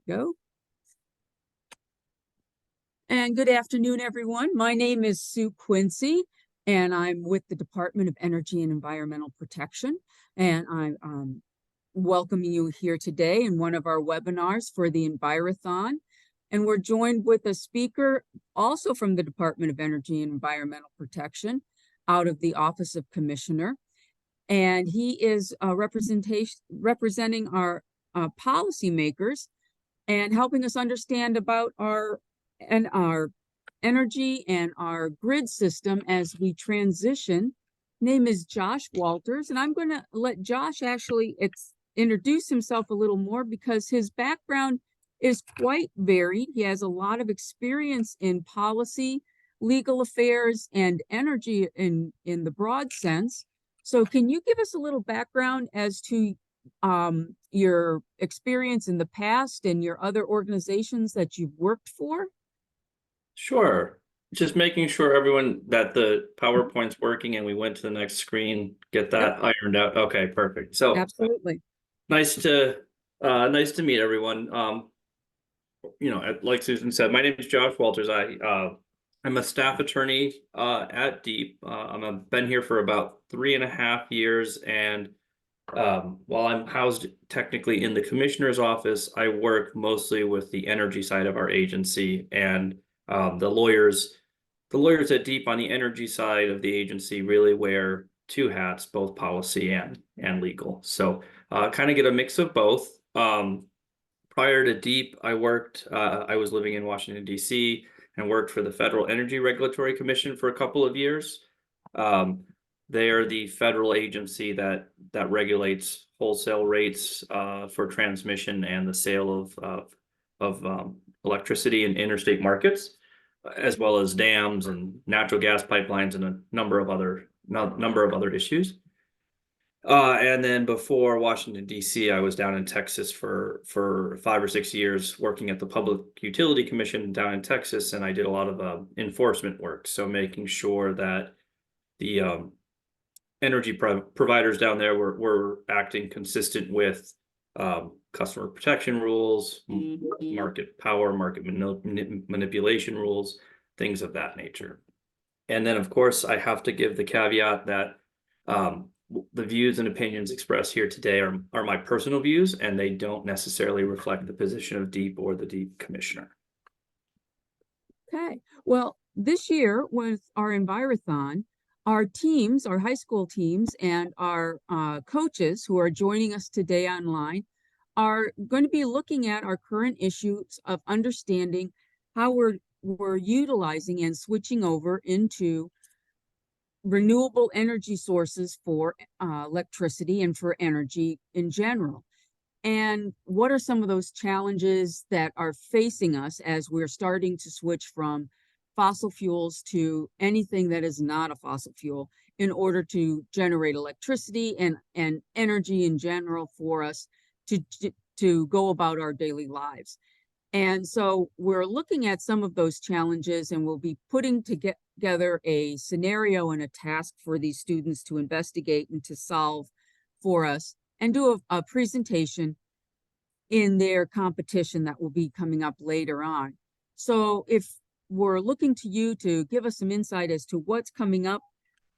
Go. And good afternoon, everyone. My name is Sue Quincy, and I'm with the Department of Energy and Environmental Protection. And I'm welcoming you here today in one of our webinars for the Envirothon. And we're joined with a speaker also from the Department of Energy and Environmental Protection out of the Office of Commissioner. And he is representing our policymakers and helping us understand about our energy and our grid system as we transition. Name is Josh Walters, and I'm going to let Josh actually introduce himself a little more because his background is quite varied. He has a lot of experience in policy, legal affairs, and energy in the broad sense. So can you give us a little background as to your experience in the past and your other organizations that you've worked for? Sure. Just making sure everyone that the PowerPoint's working and we went to the next screen, get that ironed out. Okay, perfect. So absolutely. Nice to meet everyone. Like Susan said, my name is Josh Walters. I'm a staff attorney at DEEP. I've been here for about 3.5 years, and while I'm housed technically in the commissioner's office, I work mostly with the energy side of our agency, and the lawyers at DEEP on the energy side of the agency really wear two hats, both policy and legal. So kind of get a mix of both. Prior to DEEP, I was living in Washington, D.C. and worked for the Federal Energy Regulatory Commission for a couple of years. They are the federal agency that regulates wholesale rates for transmission and the sale of electricity in interstate markets, as well as dams and natural gas pipelines and a number of other issues. And then before Washington, D.C., I was down in Texas for 5 or 6 years working at the Public Utility Commission down in Texas, and I did a lot of enforcement work. So making sure that the energy providers down there were acting consistent with customer protection rules, market power, market manipulation rules, things of that nature. And then, of course, I have to give the caveat that the views and opinions expressed here today are my personal views, and they don't necessarily reflect the position of DEEP or the DEEP commissioner. Okay. Well, this year with our Envirothon, our teams, our high school teams, and our coaches who are joining us today online are going to be looking at our current issues of understanding how we're utilizing and switching over into renewable energy sources for electricity and for energy in general. And what are some of those challenges that are facing us as we're starting to switch from fossil fuels to anything that is not a fossil fuel in order to generate electricity and energy in general for us to go about our daily lives? And so we're looking at some of those challenges, and we'll be putting together a scenario and a task for these students to investigate and to solve for us, and do a presentation in their competition that will be coming up later on. So if we're looking to you to give us some insight as to what's coming up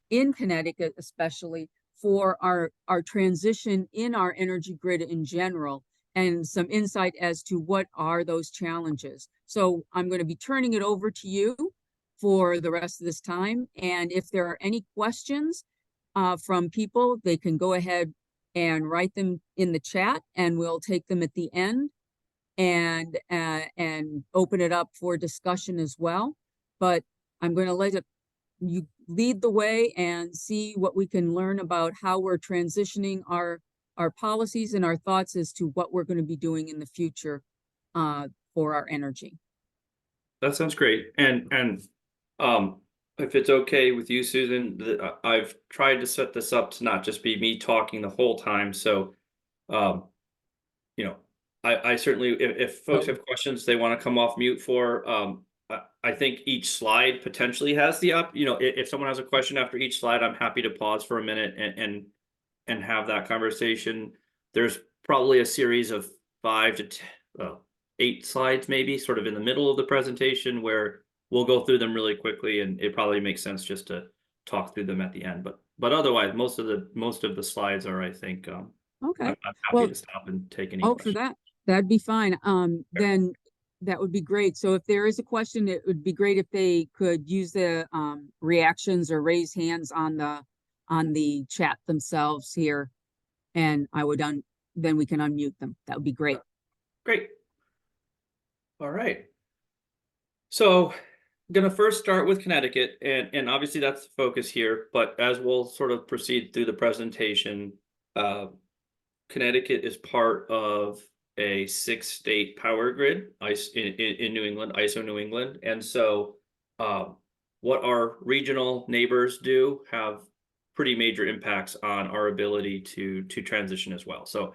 in Connecticut, especially for our transition in our energy grid in general, and some insight as to what are those challenges. So I'm going to be turning it over to you for the rest of this time. And if there are any questions from people, they can go ahead and write them in the chat, and we'll take them at the end and open it up for discussion as well. But I'm going to let you lead the way and see what we can learn about how we're transitioning our policies and our thoughts as to what we're going to be doing in the future for our energy. That sounds great. And if it's okay with you, Susan, I've tried to set this up to not just be me talking the whole time. So, I certainly, if folks have questions they want to come off mute for, I think each slide potentially has the if someone has a question after each slide, I'm happy to pause for a minute and have that conversation. There's probably a series of 5 to 10, 8 slides, maybe sort of in the middle of the presentation, where we'll go through them really quickly, and it probably makes sense just to talk through them at the end. But otherwise, most of the slides are, I think, Okay. I'm happy Well, to stop and take any oh, for questions. that, that'd be fine. Okay. Then that would be great. So if there is a question, it would be great if they could use the reactions or raise hands on the chat themselves here, and I would then we can unmute them. That would be great. Great. All right. So I'm gonna first start with Connecticut, and obviously that's the focus here. But as we'll sort of proceed through the presentation, uh, Connecticut is part of a 6-state power grid, in New England, ISO New England, and so what our regional neighbors do have pretty major impacts on our ability to transition as well. So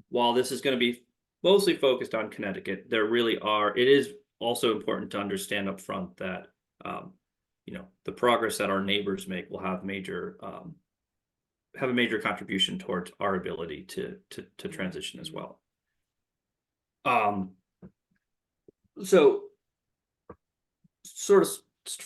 while this is going to be mostly focused on Connecticut, there really are. It is also important to understand up front that um, the progress that our neighbors make will have a major contribution towards our ability to transition as well. Um, so sort of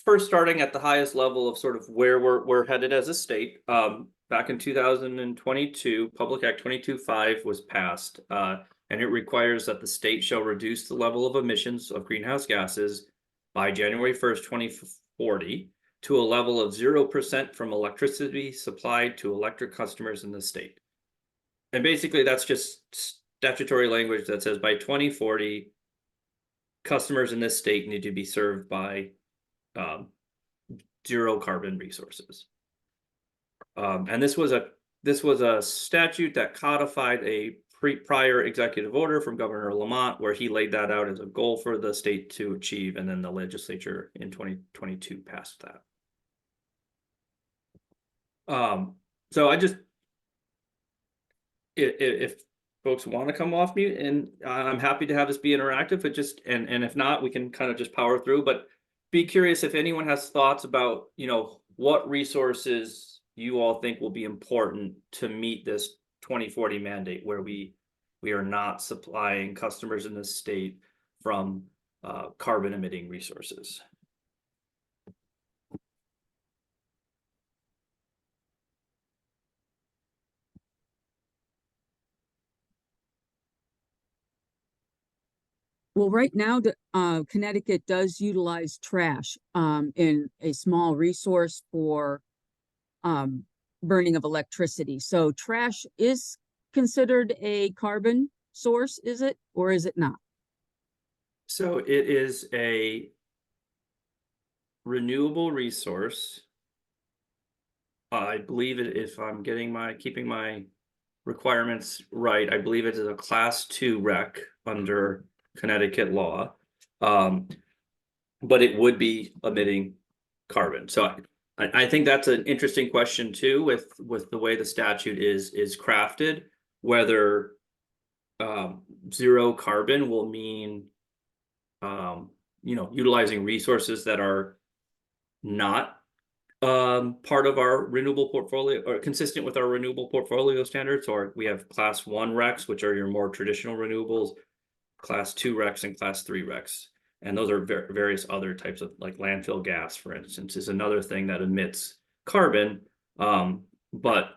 first starting at the highest level of sort of where we're headed as a state. Back in 2022, Public Act 22.5 was passed, and it requires that the state shall reduce the level of emissions of greenhouse gases by January 1st, 2040 to a level of 0% from electricity supplied to electric customers in the state. And basically that's just statutory language that says by 2040, customers in this state need to be served by um, zero carbon resources. And this was a statute that codified a prior executive order from Governor Lamont, where he laid that out as a goal for the state to achieve, and then the legislature in 2022 passed that. So I just, if folks want to come off mute, and I'm happy to have this be interactive, but just and if not, we can kind of just power through. But be curious if anyone has thoughts about what resources you all think will be important to meet this 2040 mandate, where we are not supplying customers in this state from carbon emitting resources. Well, right now, Connecticut does utilize trash in a small resource for um, burning of electricity. So trash is considered a carbon source, is it, or is it not? So it is a renewable resource. I believe it, if I'm keeping my requirements right, I believe it is a class 2 rec under Connecticut law. But it would be emitting carbon. So I think that's an interesting question too, with the way the statute is crafted, whether zero carbon will mean utilizing resources that are not part of our renewable portfolio or consistent with our renewable portfolio standards, or we have class 1 recs, which are your more traditional renewables, class 2 recs and class 3 recs. And those are various other types of, like landfill gas, for instance, is another thing that emits carbon, but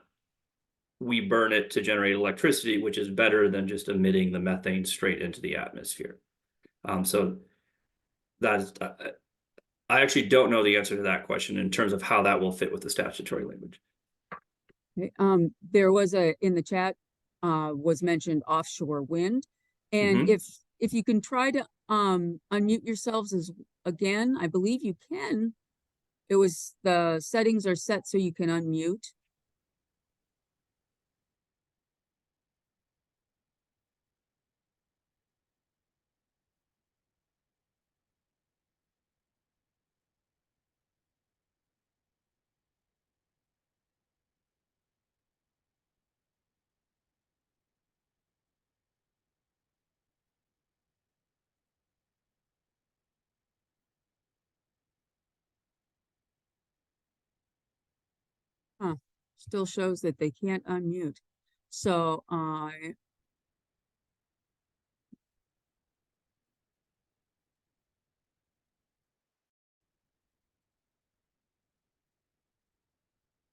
we burn it to generate electricity, which is better than just emitting the methane straight into the atmosphere. So that is, I actually don't know the answer to that question in terms of how that will fit with the statutory language. Okay. There was in the chat was mentioned offshore wind, and Mm-hmm. if you can try to unmute yourselves as again, I believe you can. It was the settings are set so you can unmute. Huh. Still shows that they can't unmute. So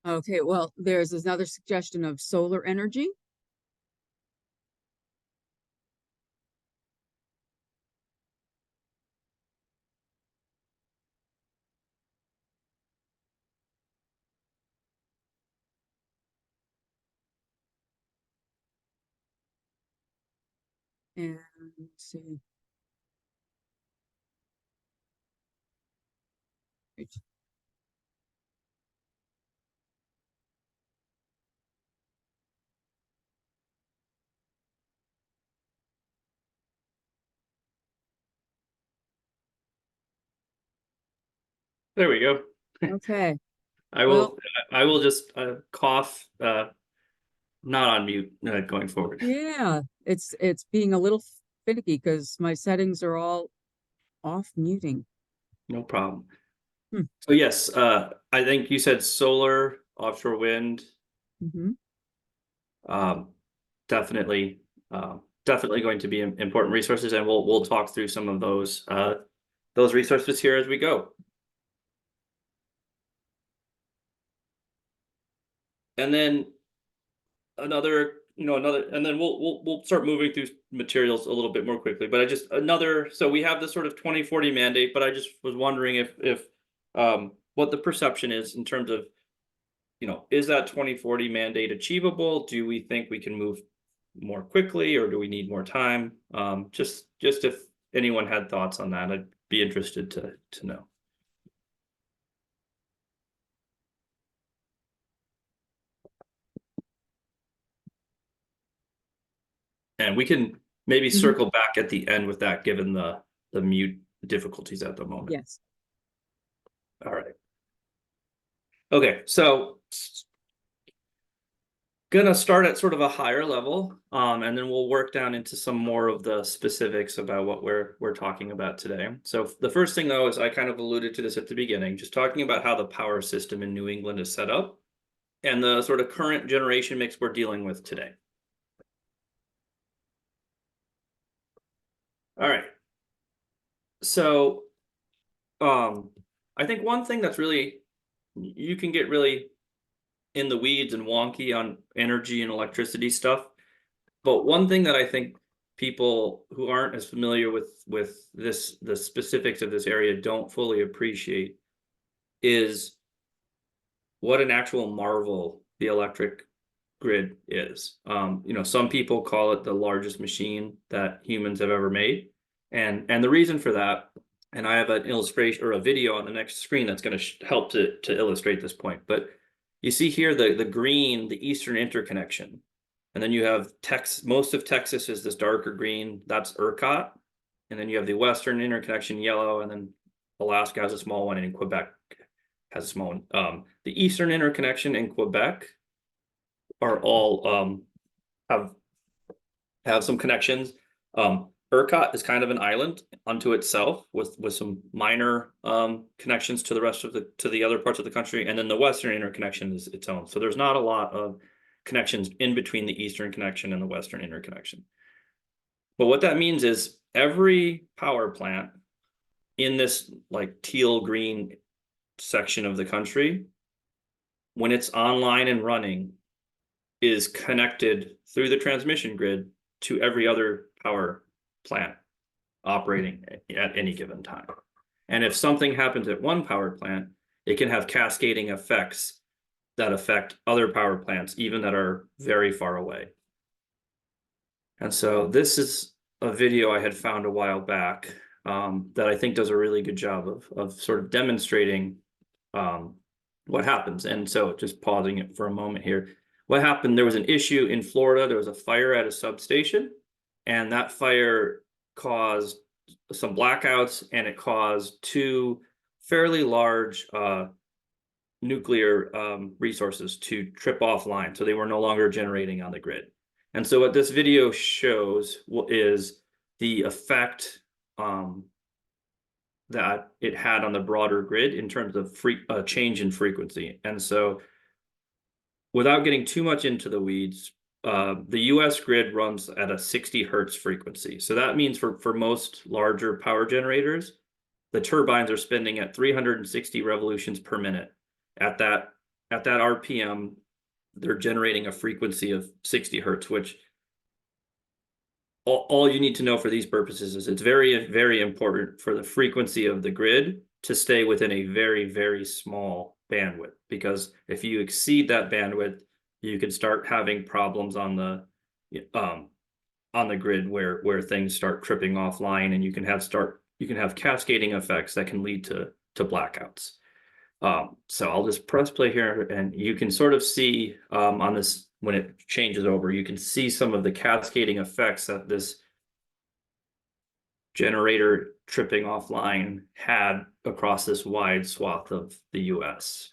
Okay, well, there's another suggestion of solar energy. And let's see. There we go. Okay, I well, will I will just cough not on mute going forward. yeah, it's being a little finicky because my settings are all off muting. No problem. Hmm. So yes, I think you said solar, offshore wind, Hmm. um, definitely, definitely going to be important resources, and we'll talk through some of those resources here as we go. And then another, and then we'll start moving through materials a little bit more quickly. But I just another, so we have this sort of 2040 mandate, but I just was wondering if what the perception is in terms of, is that 2040 mandate achievable? Do we think we can move more quickly, or do we need more time? Just if anyone had thoughts on that, I'd be interested to know. And we can maybe Hmm. circle back at the end with that, given the mute difficulties at the moment. Yes. All right. Okay, so gonna start at sort of a higher level, and then we'll work down into some more of the specifics about what we're talking about today. So the first thing, though, is I kind of alluded to this at the beginning, just talking about how the power system in New England is set up and the sort of current generation mix we're dealing with today. All right. So I think one thing that's really, you can get really in the weeds and wonky on energy and electricity stuff. But one thing that I think people who aren't as familiar with the specifics of this area don't fully appreciate is what an actual marvel the electric grid is. Some people call it the largest machine that humans have ever made, and the reason for that. And I have an illustration or a video on the next screen that's going to help to illustrate this point. But you see here the green, the Eastern interconnection. And then you have most of Texas is this darker green, that's ERCOT. And then you have the Western interconnection yellow, and then Alaska has a small one, and Quebec has a small one. The Eastern interconnection in Quebec are all have some connections. ERCOT is kind of an island unto itself with some minor connections to the rest of the other parts of the country, and then the Western interconnection is its own. So there's not a lot of connections in between the Eastern connection and the Western interconnection. But what that means is every power plant in this like teal green section of the country, when it's online and running, is connected through the transmission grid to every other power plant operating at any given time. And if something happens at one power plant, it can have cascading effects that affect other power plants, even that are very far away. And so this is a video I had found a while back that I think does a really good job of sort of demonstrating what happens. And so just pausing it for a moment here. What happened, there was an issue in Florida. There was a fire at a substation, and that fire caused some blackouts, and it caused two fairly large nuclear resources to trip offline. So they were no longer generating on the grid. And so what this video shows is the effect that it had on the broader grid in terms of change in frequency. And so without getting too much into the weeds, the US grid runs at a 60 hertz frequency. So that means for most larger power generators, the turbines are spinning at 360 revolutions per minute at that at that RPM, they're generating a frequency of 60 hertz, which all you need to know for these purposes is it's very, very important for the frequency of the grid to stay within a very, very small bandwidth. Because if you exceed that bandwidth, you can start having problems on the grid where things start tripping offline, and you can have cascading effects that can lead to blackouts. So I'll just press play here, and you can sort of see on this, when it changes over, you can see some of the cascading effects that this generator tripping offline had across this wide swath of the US.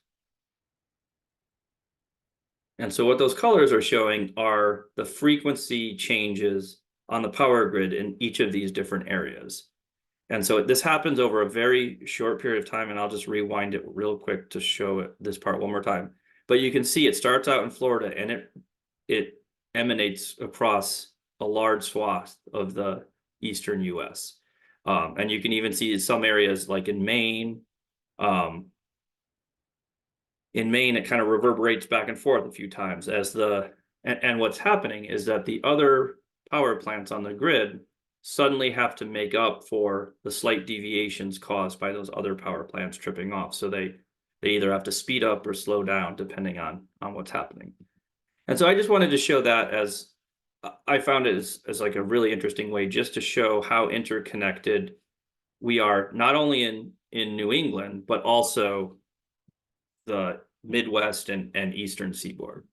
And so what those colors are showing are the frequency changes on the power grid in each of these different areas. And so this happens over a very short period of time, and I'll just rewind it real quick to show this part one more time. But you can see it starts out in Florida, and it emanates across a large swath of the eastern US. And you can even see some areas like in Maine. In Maine, it kind of reverberates back and forth a few times and what's happening is that the other power plants on the grid suddenly have to make up for the slight deviations caused by those other power plants tripping off. So they either have to speed up or slow down depending on what's happening. And so I just wanted to show that, as I found it as like a really interesting way just to show how interconnected we are, not only in New England, but also the Midwest and Eastern Seaboard.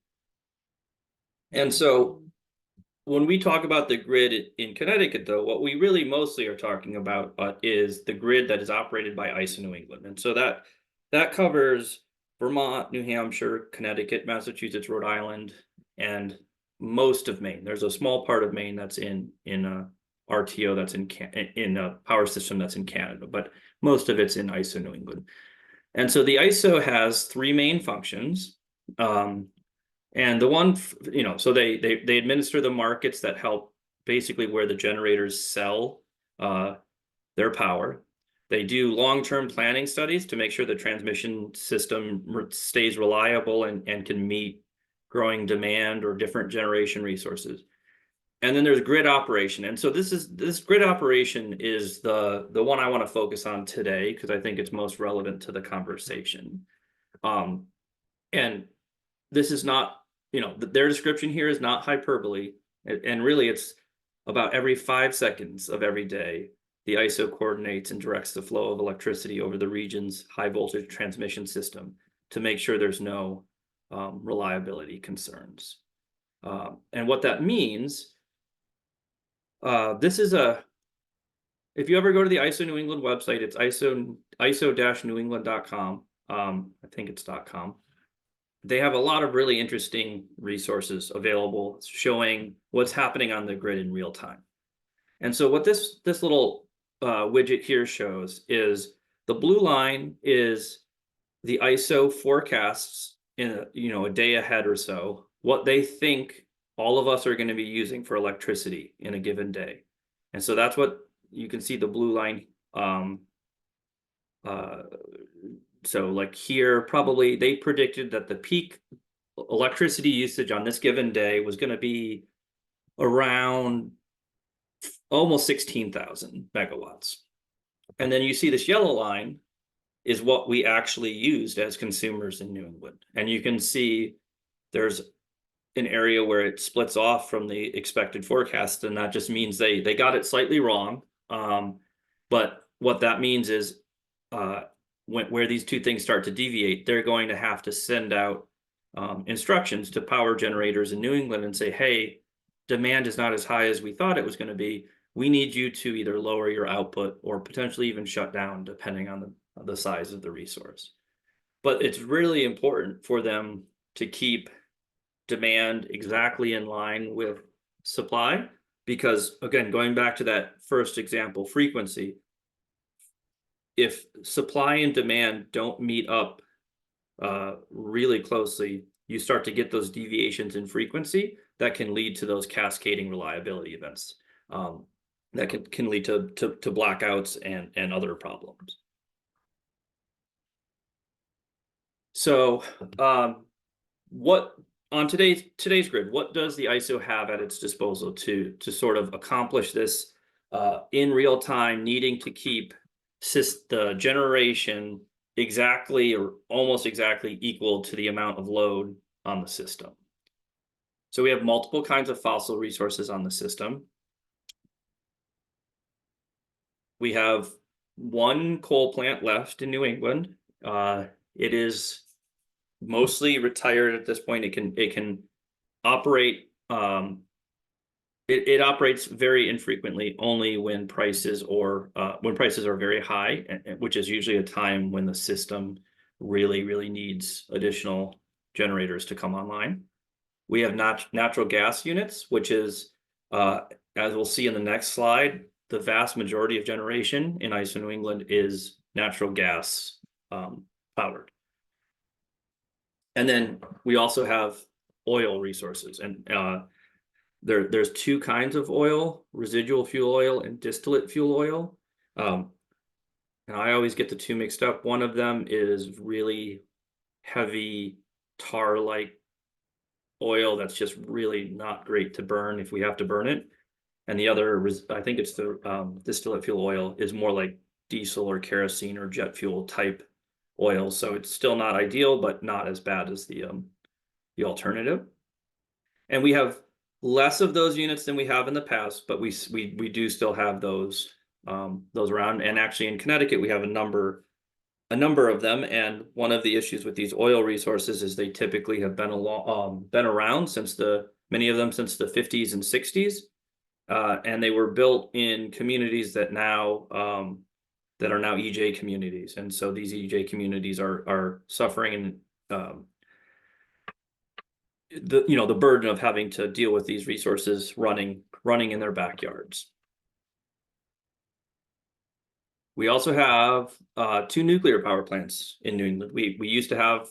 And so when we talk about the grid in Connecticut, though, what we really mostly are talking about is the grid that is operated by ISO New England. And so that covers Vermont, New Hampshire, Connecticut, Massachusetts, Rhode Island, and most of Maine. There's a small part of Maine that's in a RTO, that's in a power system that's in Canada, but most of it's in ISO New England. And so the ISO has three main functions. And the one, so they administer the markets that help basically where the generators sell their power. They do long-term planning studies to make sure the transmission system stays reliable and can meet growing demand or different generation resources. And then there's grid operation. And so this grid operation is the one I want to focus on today, because I think it's most relevant to the conversation. And this is not, their description here is not hyperbole. And really it's about every 5 seconds of every day, the ISO coordinates and directs the flow of electricity over the region's high voltage transmission system to make sure there's no reliability concerns. And what that means, this is if you ever go to the ISO New England website, it's iso-newengland.com. I think it's .com. They have a lot of really interesting resources available showing what's happening on the grid in real time. And so what this little widget here shows is the blue line is the ISO forecasts in a day ahead or so, what they think all of us are going to be using for electricity in a given day. And so that's what you can see, the blue line. So like here, probably they predicted that the peak electricity usage on this given day was going to be around almost 16,000 megawatts. And then you see this yellow line is what we actually used as consumers in New England. And you can see there's an area where it splits off from the expected forecast, and that just means they got it slightly wrong. But what that means is where these two things start to deviate, they're going to have to send out instructions to power generators in New England and say, hey, demand is not as high as we thought it was going to be. We need you to either lower your output or potentially even shut down, depending on the size of the resource. But it's really important for them to keep demand exactly in line with supply, because again, going back to that first example, frequency, if supply and demand don't meet up really closely, you start to get those deviations in frequency that can lead to those cascading reliability events that can lead to blackouts and other problems. So, what on today's grid, what does the ISO have at its disposal to sort of accomplish this in real time, needing to keep the generation exactly or almost exactly equal to the amount of load on the system? So we have multiple kinds of fossil resources on the system. We have one coal plant left in New England. It is mostly retired at this point. It can operate. It operates very infrequently, only when prices are very high, which is usually a time when the system really needs additional generators to come online. We have natural gas units, which is, as we'll see in the next slide, the vast majority of generation in ISO New England is natural gas powered. And then we also have oil resources, and there's two kinds of oil: residual fuel oil and distillate fuel oil. And I always get the two mixed up. One of them is really heavy tar-like oil that's just really not great to burn if we have to burn it. And the other, I think it's the distillate fuel oil, is more like diesel or kerosene or jet fuel type oil. So it's still not ideal, but not as bad as the alternative. And we have less of those units than we have in the past, but we do still have those around. And actually in Connecticut, we have a number of them. And one of the issues with these oil resources is they typically have been around since many of them since the 50s and 60s. And they were built in communities that are now EJ communities. And so these EJ communities are suffering the burden of having to deal with these resources running in their backyards. We also have two nuclear power plants in New England. We used to have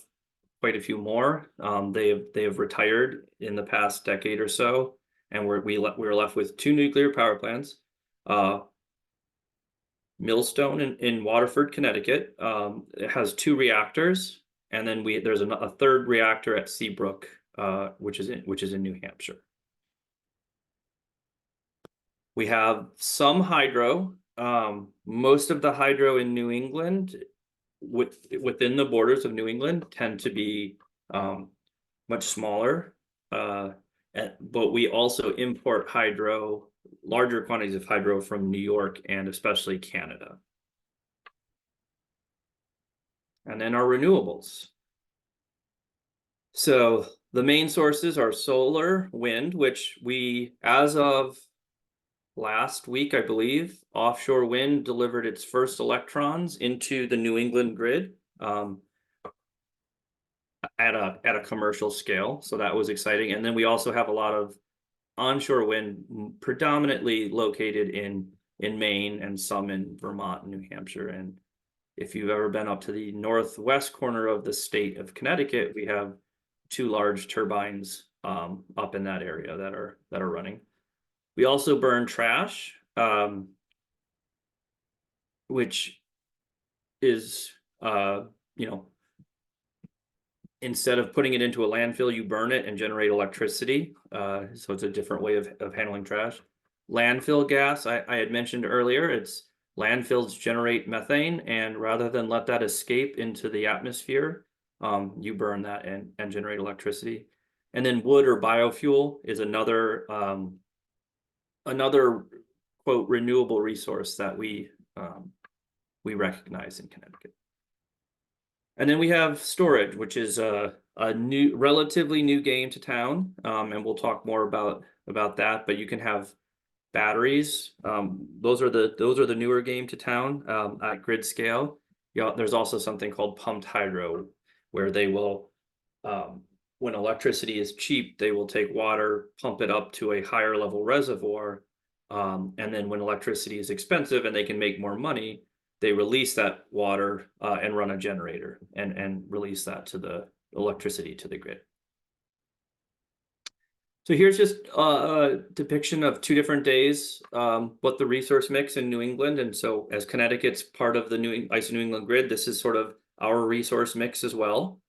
quite a few more. They have retired in the past decade or so, and we're left with two nuclear power plants. Millstone in Waterford, Connecticut. It has two reactors, and then there's a third reactor at Seabrook, which is in New Hampshire. We have some hydro. Most of the hydro in New England, within the borders of New England, tend to be much smaller. But we also import larger quantities of hydro from New York and especially Canada. And then our renewables. So the main sources are solar, wind, which as of last week, I believe, offshore wind delivered its first electrons into the New England grid at a commercial scale. So that was exciting. And then we also have a lot of onshore wind, predominantly located in Maine and some in Vermont and New Hampshire. And if you've ever been up to the northwest corner of the state of Connecticut, we have two large turbines up in that area that are running. We also burn trash, which is instead of putting it into a landfill, you burn it and generate electricity. So it's a different way of handling trash. Landfill gas, I had mentioned earlier, landfills generate methane, and rather than let that escape into the atmosphere, you burn that and generate electricity. And then wood or biofuel is another quote renewable resource that we recognize in Connecticut. And then we have storage, which is a relatively new game to town, and we'll talk more about that. But you can have batteries. Those are the newer game to town at grid scale. There's also something called pumped hydro, where they will, when electricity is cheap, they will take water, pump it up to a higher level reservoir, and then when electricity is expensive and they can make more money, they release that water and run a generator and release that to the electricity to the grid. So here's just a depiction of 2 different days, what the resource mix in New England. And so as Connecticut's part of the ISO New England grid, this is sort of our resource mix as well.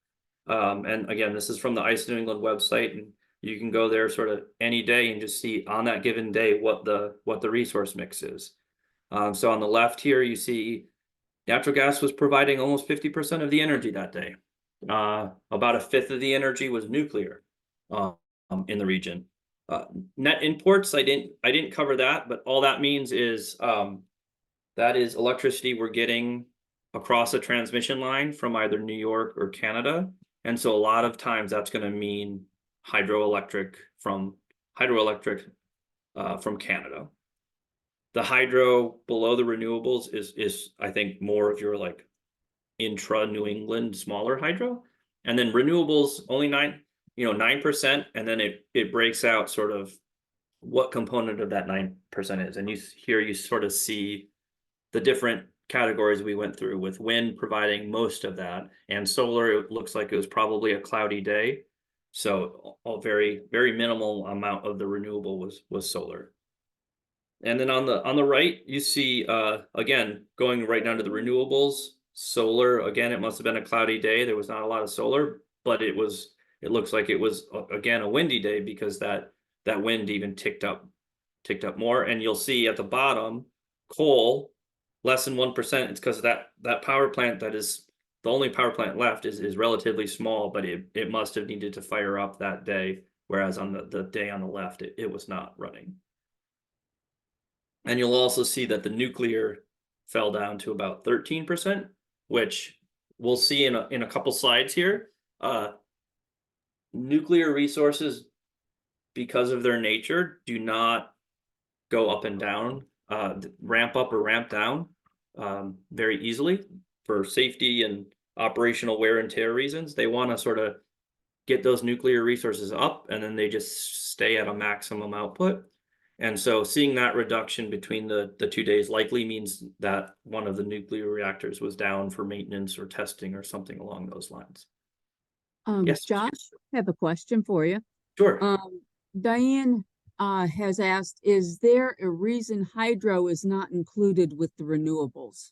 And again, this is from the Ice New England website, and you can go there sort of any day and just see on that given day what the resource mix is. So on the left here, you see natural gas was providing almost 50% of the energy that day. About a fifth of the energy was nuclear in the region. Net imports, I didn't cover that, but all that means is that is electricity we're getting across a transmission line from either New York or Canada. And so a lot of times that's going to mean hydroelectric from hydroelectric from Canada. The hydro below the renewables is I think more of your like intra New England smaller hydro, and then renewables only 9%, and then it breaks out sort of what component of that 9% is, and you sort of see the different categories we went through, with wind providing most of that, and solar, it looks like it was probably a cloudy day, so a very very minimal amount of the renewable was solar. And then on the right, you see again going right down to the renewables. Solar, again, it must have been a cloudy day. There was not a lot of solar, but it looks like it was again a windy day, because that wind even ticked up more. And you'll see at the bottom, coal, less than 1%. It's because that power plant, that is the only power plant left, is relatively small, but it must have needed to fire up that day, whereas on the day on the left, it was not running. And you'll also see that the nuclear fell down to about 13%, which we'll see in a couple slides here. Nuclear resources, because of their nature, do not go up and down, ramp up or ramp down very easily for safety and operational wear and tear reasons. They want to sort of get those nuclear resources up, and then they just stay at a maximum output. And so seeing that reduction between the 2 days likely means that one of the nuclear reactors was down for maintenance or testing or something along those lines. Yes, Josh, I have a question for you. sure. Diane has asked, is there a reason hydro is not included with the renewables?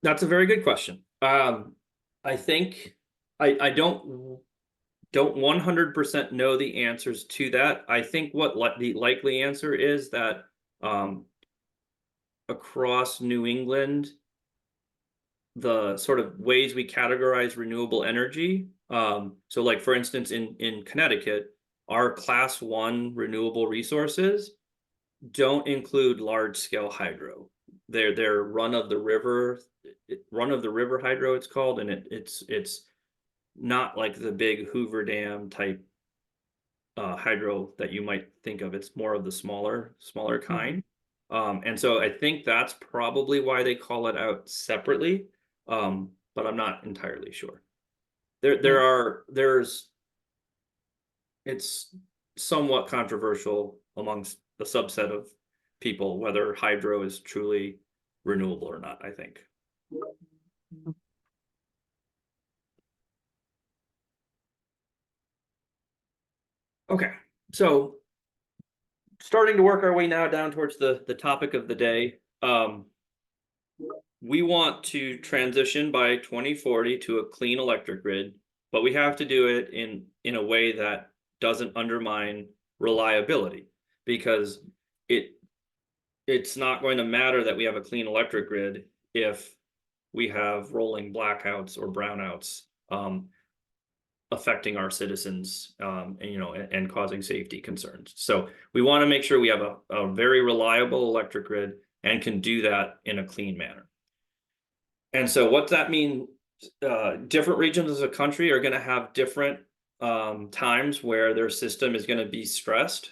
That's a very good question. I think I don't 100% know the answers to that. I think what the likely answer is that across New England, the sort of ways we categorize renewable energy. So like for instance, in Connecticut, our class 1 renewable resources don't include large scale hydro. They're run of the river hydro, it's called, and it's not like the big Hoover Dam type hydro that you might think of. It's more of the smaller kind. And so I think that's probably why they call it out separately. But I'm not entirely sure. It's somewhat controversial amongst a subset of people whether hydro is truly renewable or not, I think. Okay, so starting to work our way now down towards the topic of the day. We want to transition by 2040 to a clean electric grid, but we have to do it in a way that doesn't undermine reliability, because it's not going to matter that we have a clean electric grid if we have rolling blackouts or brownouts affecting our citizens, and causing safety concerns. So we want to make sure we have a very reliable electric grid and can do that in a clean manner. And so what that means, different regions of the country are going to have different times where their system is going to be stressed.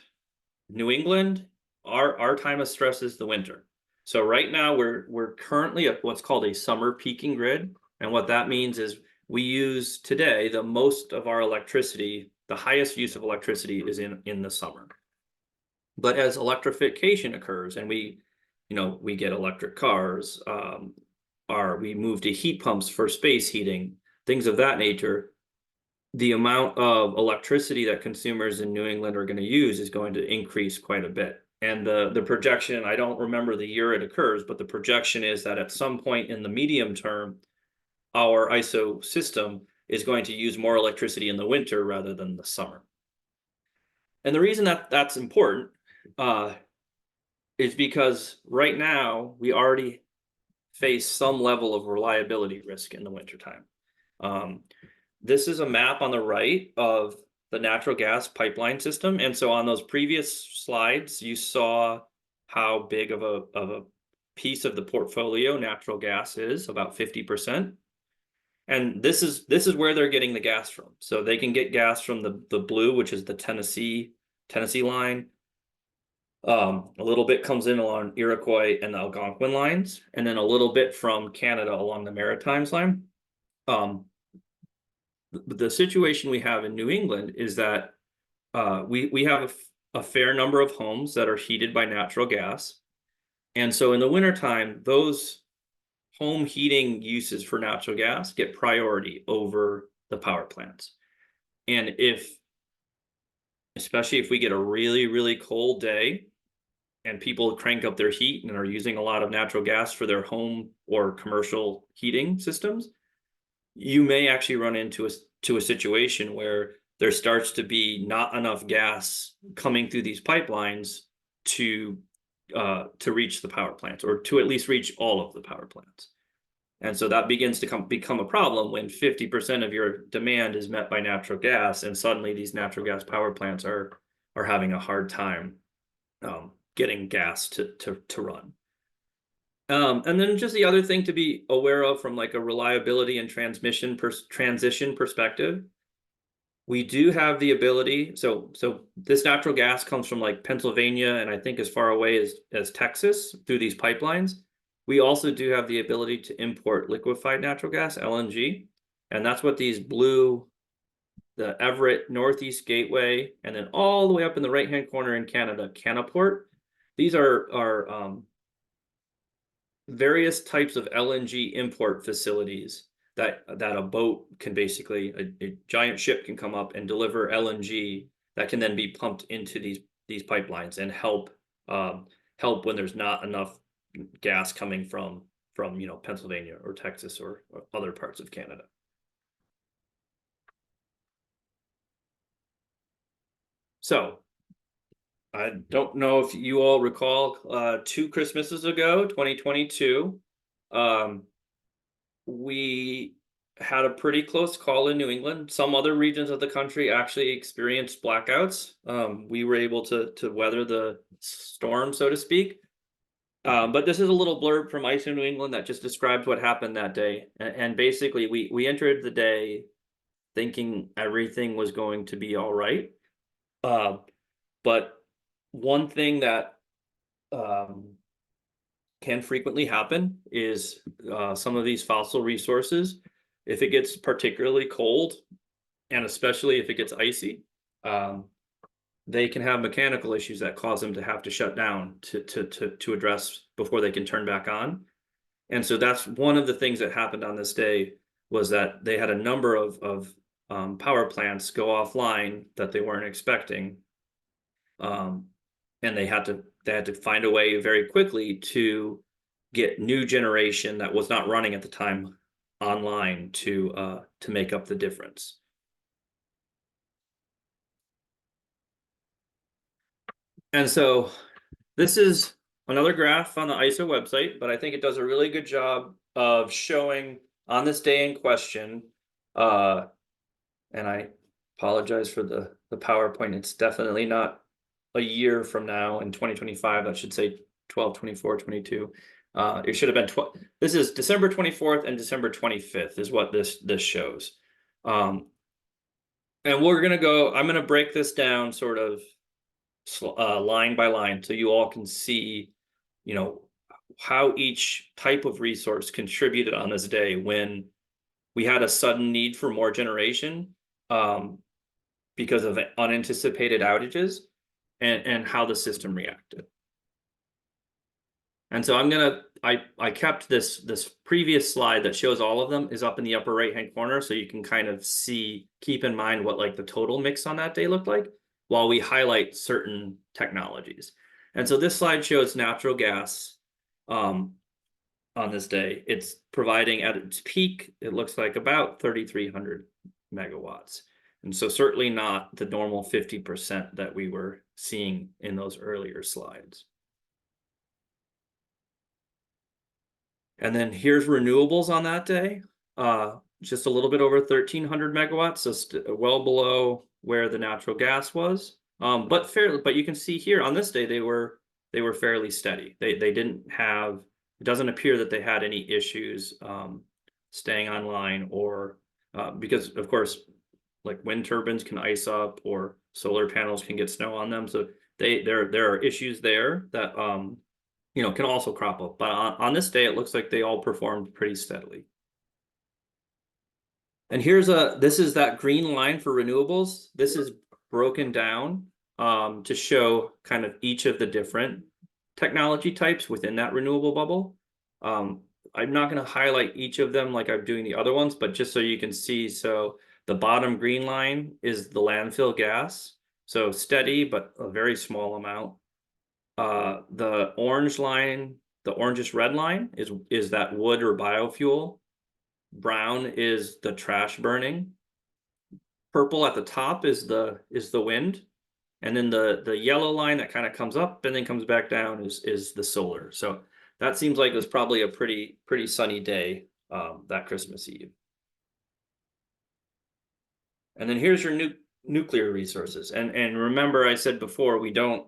New England, our time of stress is the winter. So right now we're currently at what's called a summer peaking grid. And what that means is we use today the most of our electricity, the highest use of electricity is in the summer. But as electrification occurs and we get electric cars, we move to heat pumps for space heating, things of that nature, the amount of electricity that consumers in New England are going to use is going to increase quite a bit. And the projection, I don't remember the year it occurs, but the projection is that at some point in the medium term, our ISO system is going to use more electricity in the winter rather than the summer. And the reason that that's important is because right now we already face some level of reliability risk in the wintertime. This is a map on the right of the natural gas pipeline system. And so on those previous slides, you saw how big of a piece of the portfolio natural gas is, about 50%. And this is where they're getting the gas from. So they can get gas from the blue, which is the Tennessee line. A little bit comes in along Iroquois and the Algonquin lines, and then a little bit from Canada along the Maritimes line. The situation we have in New England is that we have a fair number of homes that are heated by natural gas. And so in the wintertime, those home heating uses for natural gas get priority over the power plants. And especially if we get a really, really cold day and people crank up their heat and are using a lot of natural gas for their home or commercial heating systems, you may actually run into a situation where there starts to be not enough gas coming through these pipelines to reach the power plants, or to at least reach all of the power plants. And so that begins to become a problem when 50% of your demand is met by natural gas, and suddenly these natural gas power plants are having a hard time getting gas to run. And then just the other thing to be aware of from like a reliability and transition perspective, we do have the ability. So this natural gas comes from like Pennsylvania and I think as far away as Texas through these pipelines. We also do have the ability to import liquefied natural gas, LNG, and that's what these blue, the Everett Northeast Gateway, and then all the way up in the right-hand corner in Canada, Canaport. These are various types of LNG import facilities that a boat can basically, a giant ship can come up and deliver LNG that can then be pumped into these pipelines and help when there's not enough gas coming from Pennsylvania or Texas or other parts of Canada. So I don't know if you all recall 2 Christmases ago, 2022, we had a pretty close call in New England. Some other regions of the country actually experienced blackouts. We were able to weather the storm, so to speak. But this is a little blurb from ISO New England that just describes what happened that day. And basically, we entered the day thinking everything was going to be all right. But one thing that can frequently happen is some of these fossil resources, if it gets particularly cold, and especially if it gets icy, they can have mechanical issues that cause them to have to shut down to address before they can turn back on. And so that's one of the things that happened on this day, was that they had a number of power plants go offline that they weren't expecting. And they had to find a way very quickly to get new generation that was not running at the time online to make up the difference. And so this is another graph on the ISO website, but I think it does a really good job of showing on this day in question, and I apologize for the PowerPoint. It's definitely not a year from now in 2025. That should say 12, 24, 22. It should have been 12. This is December 24th and December 25th is what this shows. And we're going to go, I'm going to break this down sort of line by line so you all can see, how each type of resource contributed on this day when we had a sudden need for more generation because of unanticipated outages, and how the system reacted. And so I kept this previous slide that shows all of them is up in the upper right-hand corner, so you can kind of keep in mind what like the total mix on that day looked like, while we highlight certain technologies. And so this slide shows natural gas on this day. It's providing at its peak, it looks like about 3,300 megawatts. And so certainly not the normal 50% that we were seeing in those earlier slides. And then here's renewables on that day. Just a little bit over 1,300 megawatts, so well below where the natural gas was. But you can see here on this day they were fairly steady. They didn't have, it doesn't appear that they had any issues staying online, or because of course, like wind turbines can ice up or solar panels can get snow on them. So there are issues there that can also crop up. But on this day, it looks like they all performed pretty steadily. And this is that green line for renewables. This is broken down to show kind of each of the different technology types within that renewable bubble. I'm not going to highlight each of them like I'm doing the other ones, but just so you can see. So the bottom green line is the landfill gas. So steady, but a very small amount. The orange line, the orangish red line is that wood or biofuel. Brown is the trash burning. Purple at the top is the wind. And then the yellow line that kind of comes up and then comes back down is the solar. So that seems like it was probably a pretty sunny day that Christmas Eve. And then here's your nuclear resources. And remember, I said before, we don't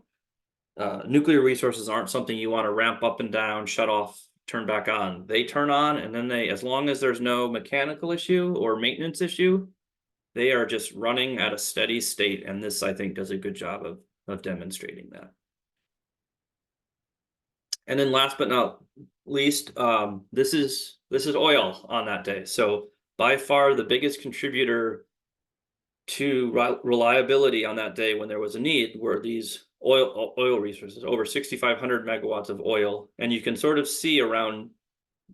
nuclear resources aren't something you want to ramp up and down, shut off, turn back on. They turn on, and then as long as there's no mechanical issue or maintenance issue, they are just running at a steady state. And this, I think, does a good job of demonstrating that. And then last but not least, this is oil on that day. So by far the biggest contributor to reliability on that day when there was a need were these oil resources, over 6,500 megawatts of oil. And you can sort of see around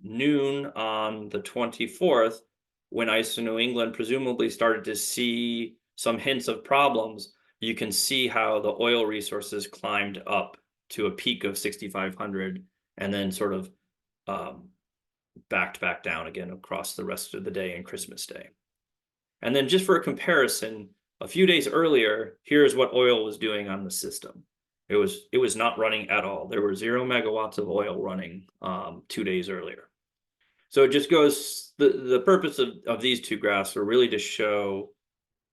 noon on the 24th, when ISO New England presumably started to see some hints of problems, you can see how the oil resources climbed up to a peak of 6,500 and then sort of backed back down again across the rest of the day and Christmas Day. And then just for a comparison, a few days earlier, here's what oil was doing on the system. It was not running at all. There were 0 megawatts of oil running 2 days earlier. So it just goes, the purpose of these two graphs are really to show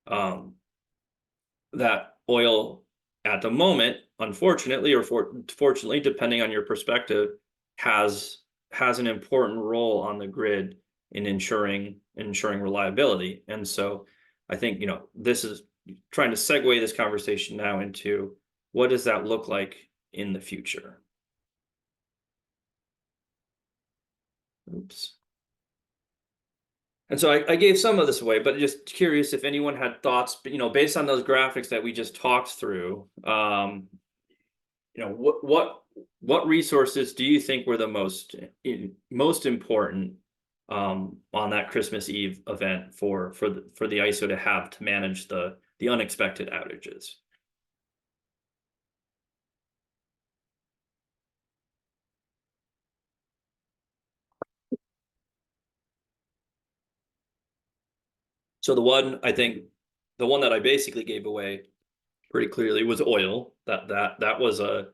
that oil at the moment, unfortunately or fortunately, depending on your perspective, has an important role on the grid in ensuring reliability. And so I think, this is trying to segue this conversation now into what does that look like in the future? Oops. And so I gave some of this away, but just curious if anyone had thoughts, based on those graphics that we just talked through, what resources do you think were the most important on that Christmas Eve event for the ISO to have to manage the unexpected outages? So the one that I basically gave away pretty clearly was oil. That was a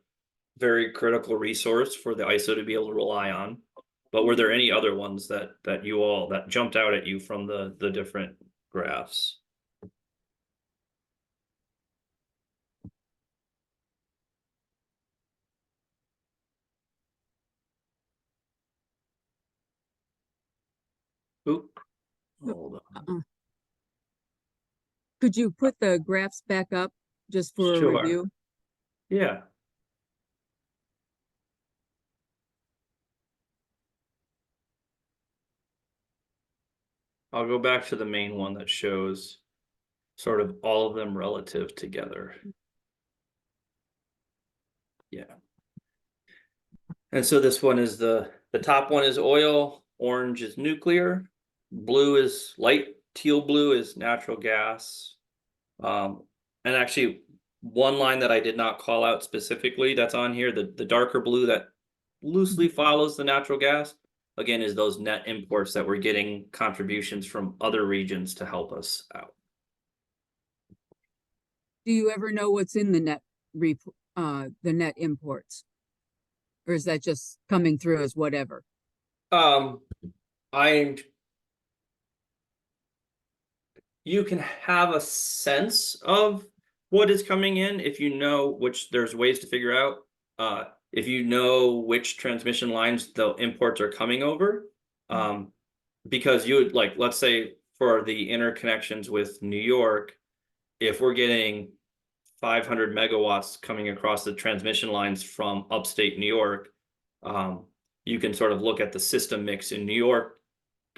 very critical resource for the ISO to be able to rely on. But were there any other ones that jumped out at you from the different graphs? Oop. Hold on. Could you put the graphs back up just for a Sure. review? Yeah. I'll go back to the main one that shows sort of all of them relative together. Yeah. And so this one is the top one is oil, orange is nuclear, blue is light teal blue is natural gas. And actually one line that I did not call out specifically that's on here, the darker blue that loosely follows the natural gas, again, is those net imports that we're getting contributions from other regions to help us out. Do you ever know what's in the net imports? Or is that just coming through as whatever? Um, I you can have a sense of what is coming in if you know, which there's ways to figure out. If you know which transmission lines the imports are coming over, um, because you would, like, let's say for the interconnections with New York, if we're getting 500 megawatts coming across the transmission lines from upstate New York, um, you can sort of look at the system mix in New York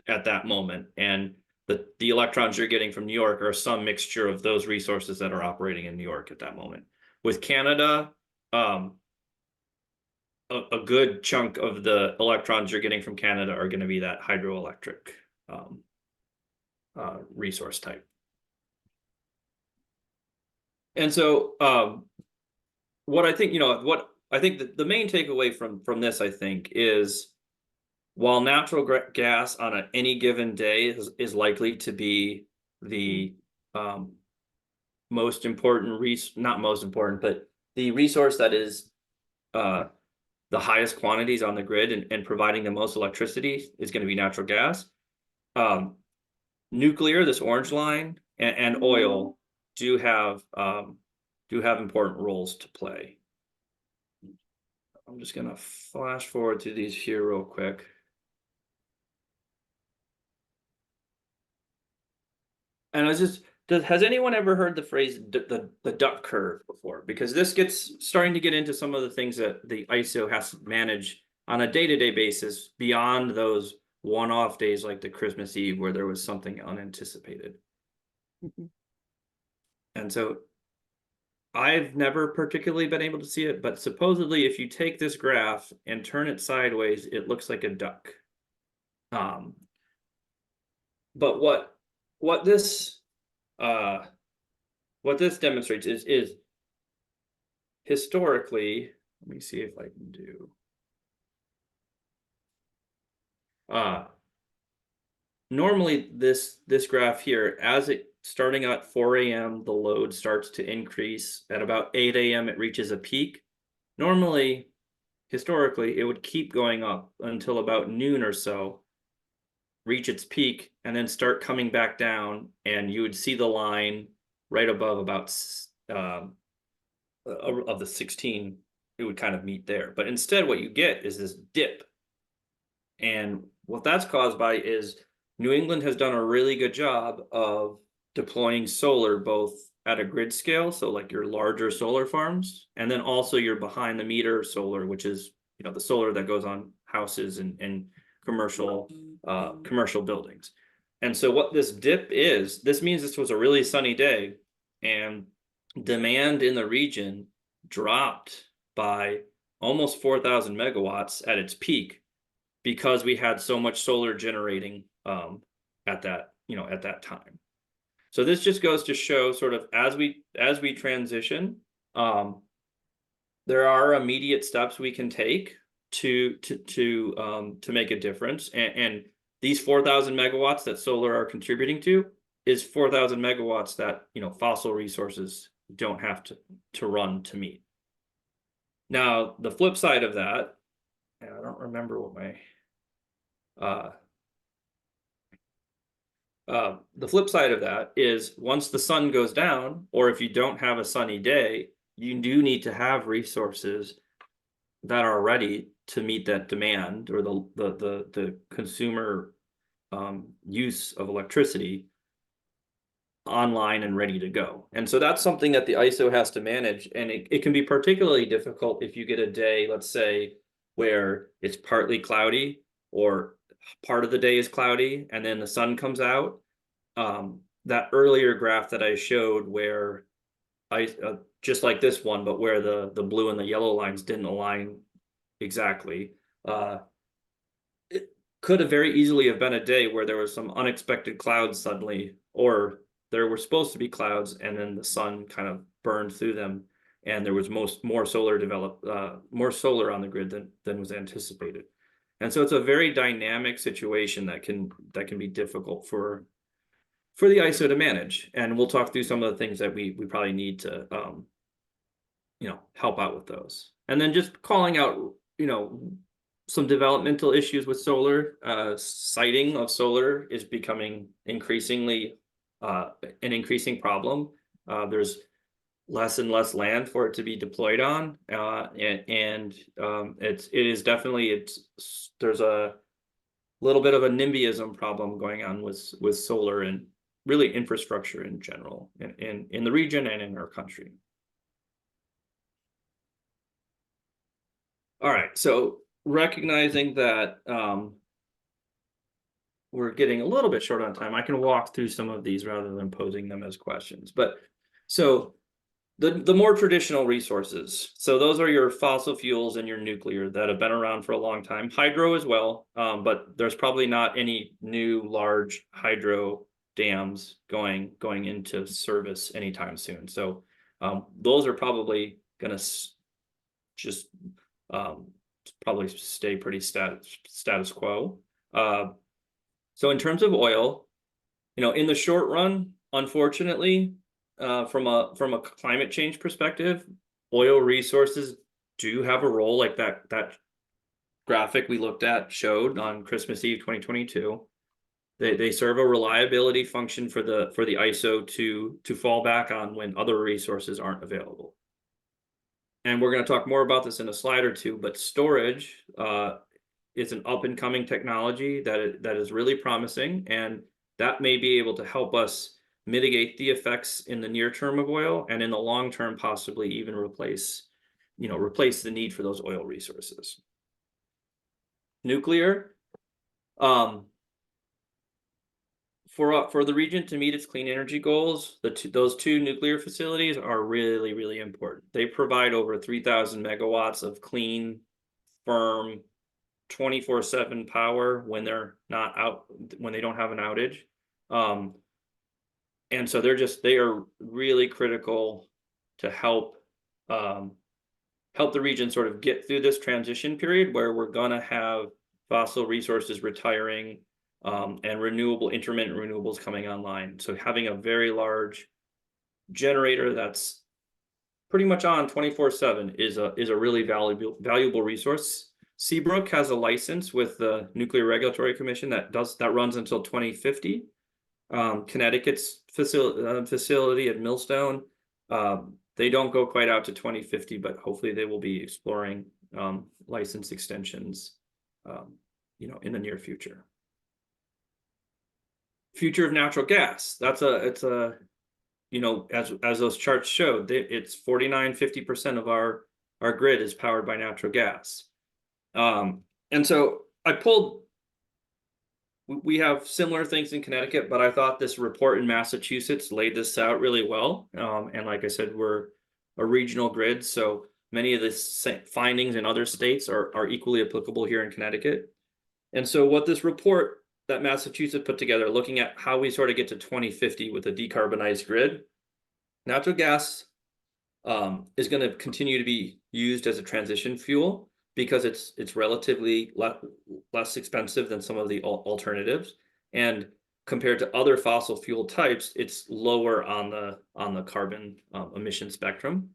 at that moment, and the electrons you're getting from New York are some mixture of those resources that are operating in New York at that moment. With Canada, a good chunk of the electrons you're getting from Canada are going to be that hydroelectric resource type. And so what I think, what I think the main takeaway from this, I think, is while natural gas on any given day is likely to be the most important not most important, but the resource that is the highest quantities on the grid and providing the most electricity is going to be natural gas. Nuclear, this orange line, and oil do have important roles to play. I'm just gonna flash forward to these here real quick. And I was just, has anyone ever heard the phrase the duck curve before? Because this gets starting to get into some of the things that the ISO has to manage on a day-to-day basis beyond those one-off days like the Christmas Eve where there was something unanticipated. And so I've never particularly been able to see it, but supposedly if you take this graph and turn it sideways, it looks like a duck. But what this demonstrates is historically, let me see if I can do. Normally this graph here, as it starting at 4 a.m., the load starts to increase. At about 8 a.m., it reaches a peak. Normally, historically, it would keep going up until about noon or so, reach its peak, and then start coming back down, and you would see the line right above about of the 16, it would kind of meet there. But instead, what you get is this dip. And what that's caused by is New England has done a really good job of deploying solar both at a grid scale, so like your larger solar farms, and then also your behind the meter solar, which is the solar that goes on houses and commercial buildings. And so what this dip is, this means this was a really sunny day, and demand in the region dropped by almost 4,000 megawatts at its peak because we had so much solar generating at that time. So this just goes to show sort of as we transition, there are immediate steps we can take to make a difference. And these 4,000 megawatts that solar are contributing to is 4,000 megawatts that fossil resources don't have to run to meet. Now the flip side of that, and I don't remember what my the flip side of that is once the sun goes down, or if you don't have a sunny day, you do need to have resources that are ready to meet that demand or the consumer use of electricity online and ready to go. And so that's something that the ISO has to manage. And it can be particularly difficult if you get a day, let's say, where it's partly cloudy or part of the day is cloudy and then the sun comes out. That earlier graph that I showed where just like this one, but where the blue and the yellow lines didn't align exactly, it could have very easily have been a day where there was some unexpected clouds suddenly, or there were supposed to be clouds and then the sun kind of burned through them and there was more solar on the grid than was anticipated. And so it's a very dynamic situation that can be difficult for the ISO to manage. And we'll talk through some of the things that we probably need to help out with those. And then just calling out, some developmental issues with solar. Siting of solar is becoming increasingly an increasing problem. There's less and less land for it to be deployed on, and it is definitely there's a little bit of a NIMBYism problem going on with solar and really infrastructure in general in the region and in our country. All right, so recognizing that we're getting a little bit short on time, I can walk through some of these rather than posing them as questions. But so the more traditional resources, so those are your fossil fuels and your nuclear that have been around for a long time, hydro as well, but there's probably not any new large hydro dams going into service anytime soon. So those are probably going to just probably stay pretty status quo. So in terms of oil, in the short run, unfortunately, from a climate change perspective, oil resources do have a role, like that graphic we looked at showed on Christmas Eve 2022. They serve a reliability function for the ISO to fall back on when other resources aren't available. And we're going to talk more about this in a slide or two, but storage is an up and coming technology that is really promising, and that may be able to help us mitigate the effects in the near term of oil, and in the long term possibly even replace the need for those oil resources. Nuclear, for the region to meet its clean energy goals, those two nuclear facilities are really, really important. They provide over 3,000 megawatts of clean, firm, 24/7 power when they're not out, when they don't have an outage. And so they are really critical to help the region sort of get through this transition period where we're going to have fossil resources retiring, and intermittent renewables coming online. So having a very large generator that's pretty much on 24/7 is a really valuable resource. Seabrook has a license with the Nuclear Regulatory Commission that runs until 2050. Connecticut's facility at Millstone, they don't go quite out to 2050, but hopefully they will be exploring license extensions in the near future. Future of natural gas. It's a as those charts showed, it's 49-50% of our grid is powered by natural gas. And so we have similar things in Connecticut, but I thought this report in Massachusetts laid this out really well. And like I said, we're a regional grid, so many of the findings in other states are equally applicable here in Connecticut. And so what this report that Massachusetts put together, looking at how we sort of get to 2050 with a decarbonized grid, natural gas is going to continue to be used as a transition fuel because it's relatively less expensive than some of the alternatives, and compared to other fossil fuel types, it's lower on the carbon emission spectrum.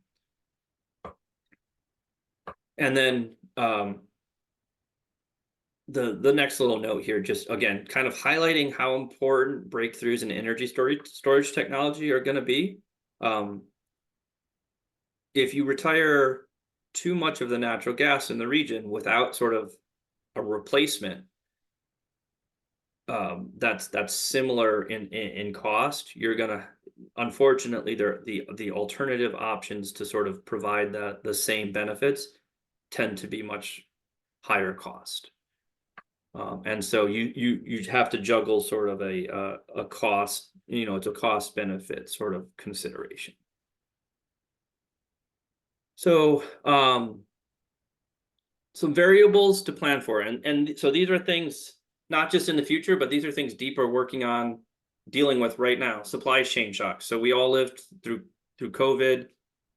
And then the next little note here, just again, kind of highlighting how important breakthroughs in energy storage technology are going to be. If you retire too much of the natural gas in the region without sort of a replacement that's similar in cost, you're gonna, unfortunately, the alternative options to sort of provide the same benefits tend to be much higher cost. And so you have to juggle sort of a cost, it's a cost benefit sort of consideration. So some variables to plan for, and so these are things not just in the future, but these are things DEEP are working on dealing with right now. Supply chain shocks. So we all lived through COVID.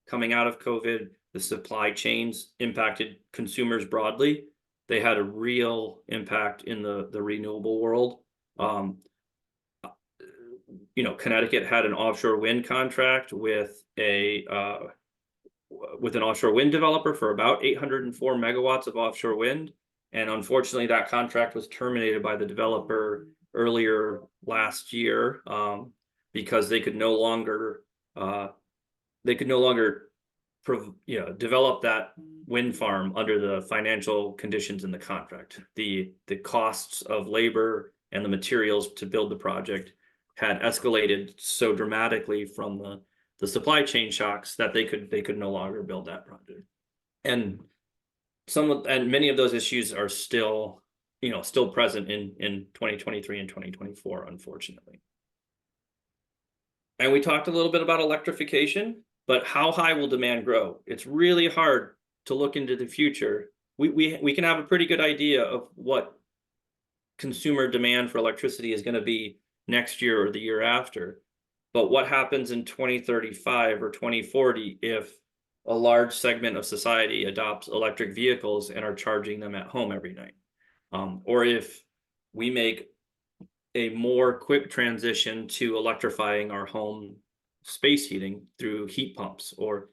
Coming out of COVID, the supply chains impacted consumers broadly. they had a real impact in the renewable world. Connecticut had an offshore wind contract with an offshore wind developer for about 804 megawatts of offshore wind. And unfortunately, that contract was terminated by the developer earlier last year, because they could no longer develop that wind farm under the financial conditions in the contract. The costs of labor and the materials to build the project had escalated so dramatically from the supply chain shocks that they could no longer build that project. And many of those issues are still present in 2023 and 2024, unfortunately. And we talked a little bit about electrification, but how high will demand grow? It's really hard to look into the future. We can have a pretty good idea of what consumer demand for electricity is going to be next year or the year after. But what happens in 2035 or 2040 if a large segment of society adopts electric vehicles and are charging them at home every night? Or if we make a more quick transition to electrifying our home space heating through heat pumps, or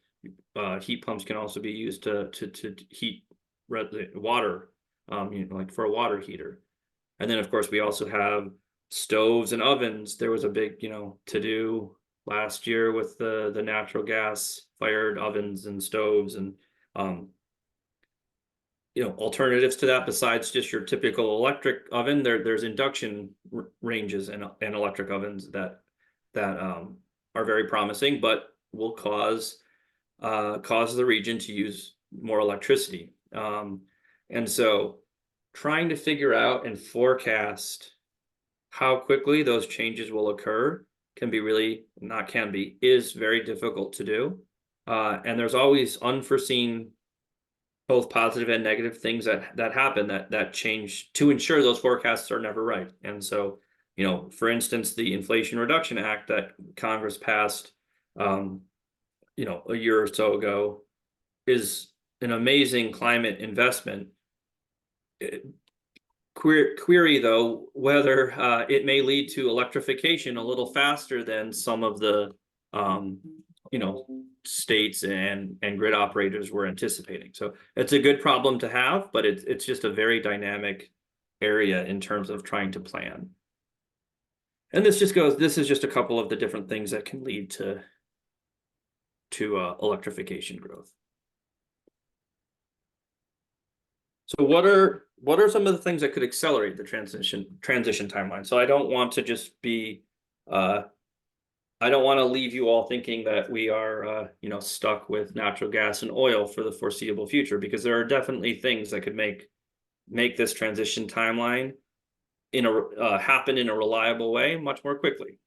heat pumps can also be used to heat water, like for a water heater. And then, of course, we also have stoves and ovens. There was a big, to do last year with the natural gas fired ovens and stoves, and alternatives to that besides just your typical electric oven. There's induction ranges and electric ovens that are very promising, but will cause the region to use more electricity. And so trying to figure out and forecast how quickly those changes will occur is very difficult to do. And there's always unforeseen, both positive and negative things that happen that change to ensure those forecasts are never right. And so, for instance, the Inflation Reduction Act that Congress passed, a year or so ago is an amazing climate investment. Query though whether it may lead to electrification a little faster than some of the states and grid operators were anticipating. So it's a good problem to have, but it's just a very dynamic area in terms of trying to plan. And this is just a couple of the different things that can lead to electrification growth. So what are some of the things that could accelerate the transition timeline? So I don't want to just be I don't want to leave you all thinking that we are stuck with natural gas and oil for the foreseeable future, because there are definitely things that could make this transition timeline happen in a reliable way much more quickly.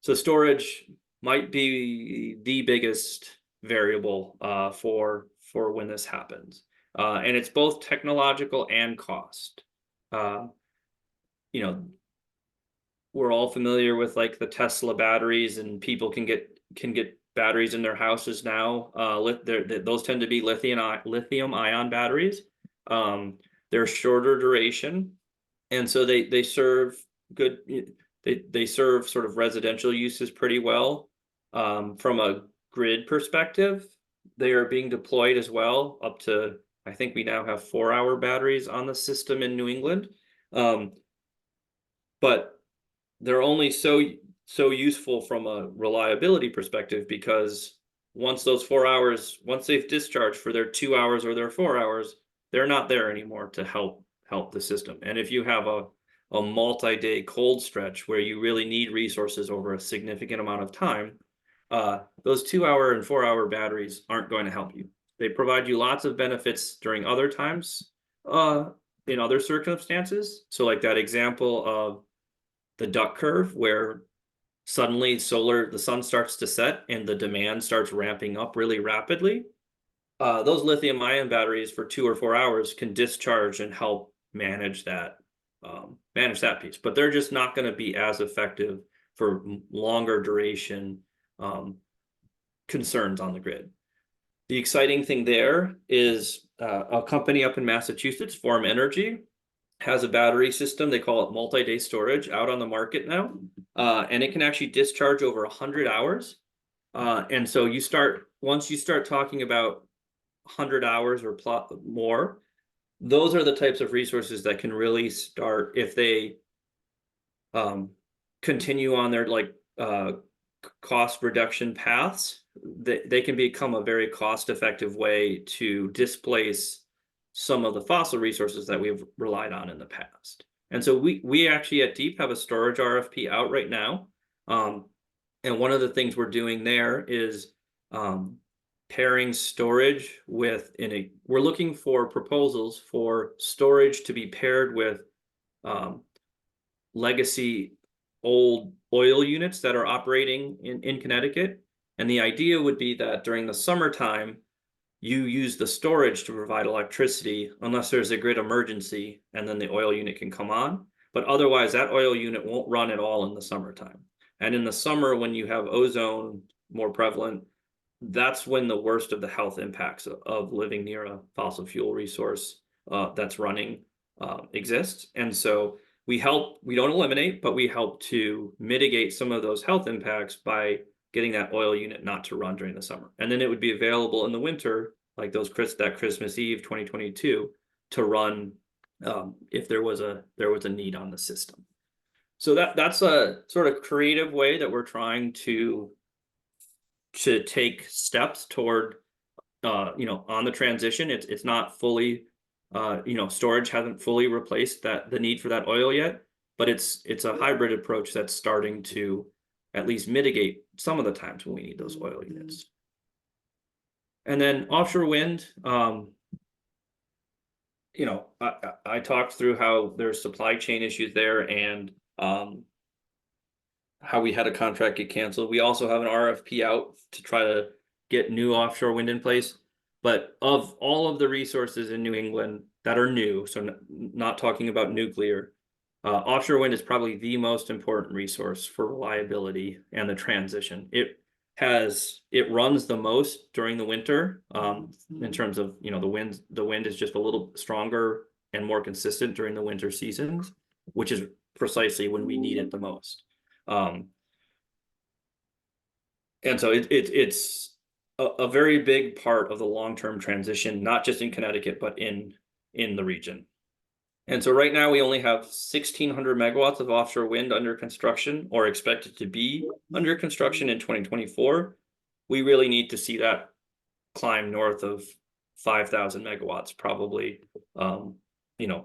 So storage might be the biggest variable for when this happens. And it's both technological and cost. We're all familiar with like the Tesla batteries, and people can get batteries in their houses now. Those tend to be lithium ion batteries. They're shorter duration, and so they serve good. They serve sort of residential uses pretty well. From a grid perspective, they are being deployed as well, up to, I think we now have 4-hour batteries on the system in New England. But they're only so useful from a reliability perspective, because once they've discharged for their 2 hours or their 4 hours, they're not there anymore to help the system. And if you have a multi-day cold stretch where you really need resources over a significant amount of time, those 2-hour and 4-hour batteries aren't going to help you. They provide you lots of benefits during other times, in other circumstances. So like that example of the duck curve, where suddenly the sun starts to set and the demand starts ramping up really rapidly. Those lithium ion batteries for 2 or 4 hours can discharge and help manage that piece, but they're just not going to be as effective for longer duration concerns on the grid. The exciting thing there is a company up in Massachusetts, Form Energy, has a battery system. They call it multi-day storage out on the market now. And it can actually discharge over 100 hours. And so once you start talking about 100 hours or more, those are the types of resources that can really start, if they continue on their cost reduction paths, they can become a very cost effective way to displace some of the fossil resources that we've relied on in the past. And so we actually at Deep have a storage RFP out right now. And one of the things we're doing there is pairing storage with we're looking for proposals for storage to be paired with legacy old oil units that are operating in Connecticut. And the idea would be that during the summertime, you use the storage to provide electricity unless there's a grid emergency, and then the oil unit can come on. But otherwise, that oil unit won't run at all in the summertime. And in the summer, when you have ozone more prevalent, that's when the worst of the health impacts of living near a fossil fuel resource that's running exists. And so we don't eliminate, but we help to mitigate some of those health impacts by getting that oil unit not to run during the summer. And then it would be available in the winter, like that Christmas Eve 2022, to run if there was a need on the system. So that's a sort of creative way that we're trying to take steps toward on the transition. It's not fully storage hasn't fully replaced the need for that oil yet, but it's a hybrid approach that's starting to at least mitigate some of the times when we need those oil units. And then offshore wind, I talked through how there's supply chain issues there, and how we had a contract get canceled. We also have an RFP out to try to get new offshore wind in place. But of all of the resources in New England that are new, so not talking about nuclear, offshore wind is probably the most important resource for reliability and the transition. It runs the most during the winter, in terms of the wind is just a little stronger and more consistent during the winter seasons, which is precisely when we need it the most. And so it's a very big part of the long-term transition, not just in Connecticut, but in the region. And so right now we only have 1,600 megawatts of offshore wind under construction, or expected to be under construction in 2024. We really need to see that climb north of 5,000 megawatts, probably, in the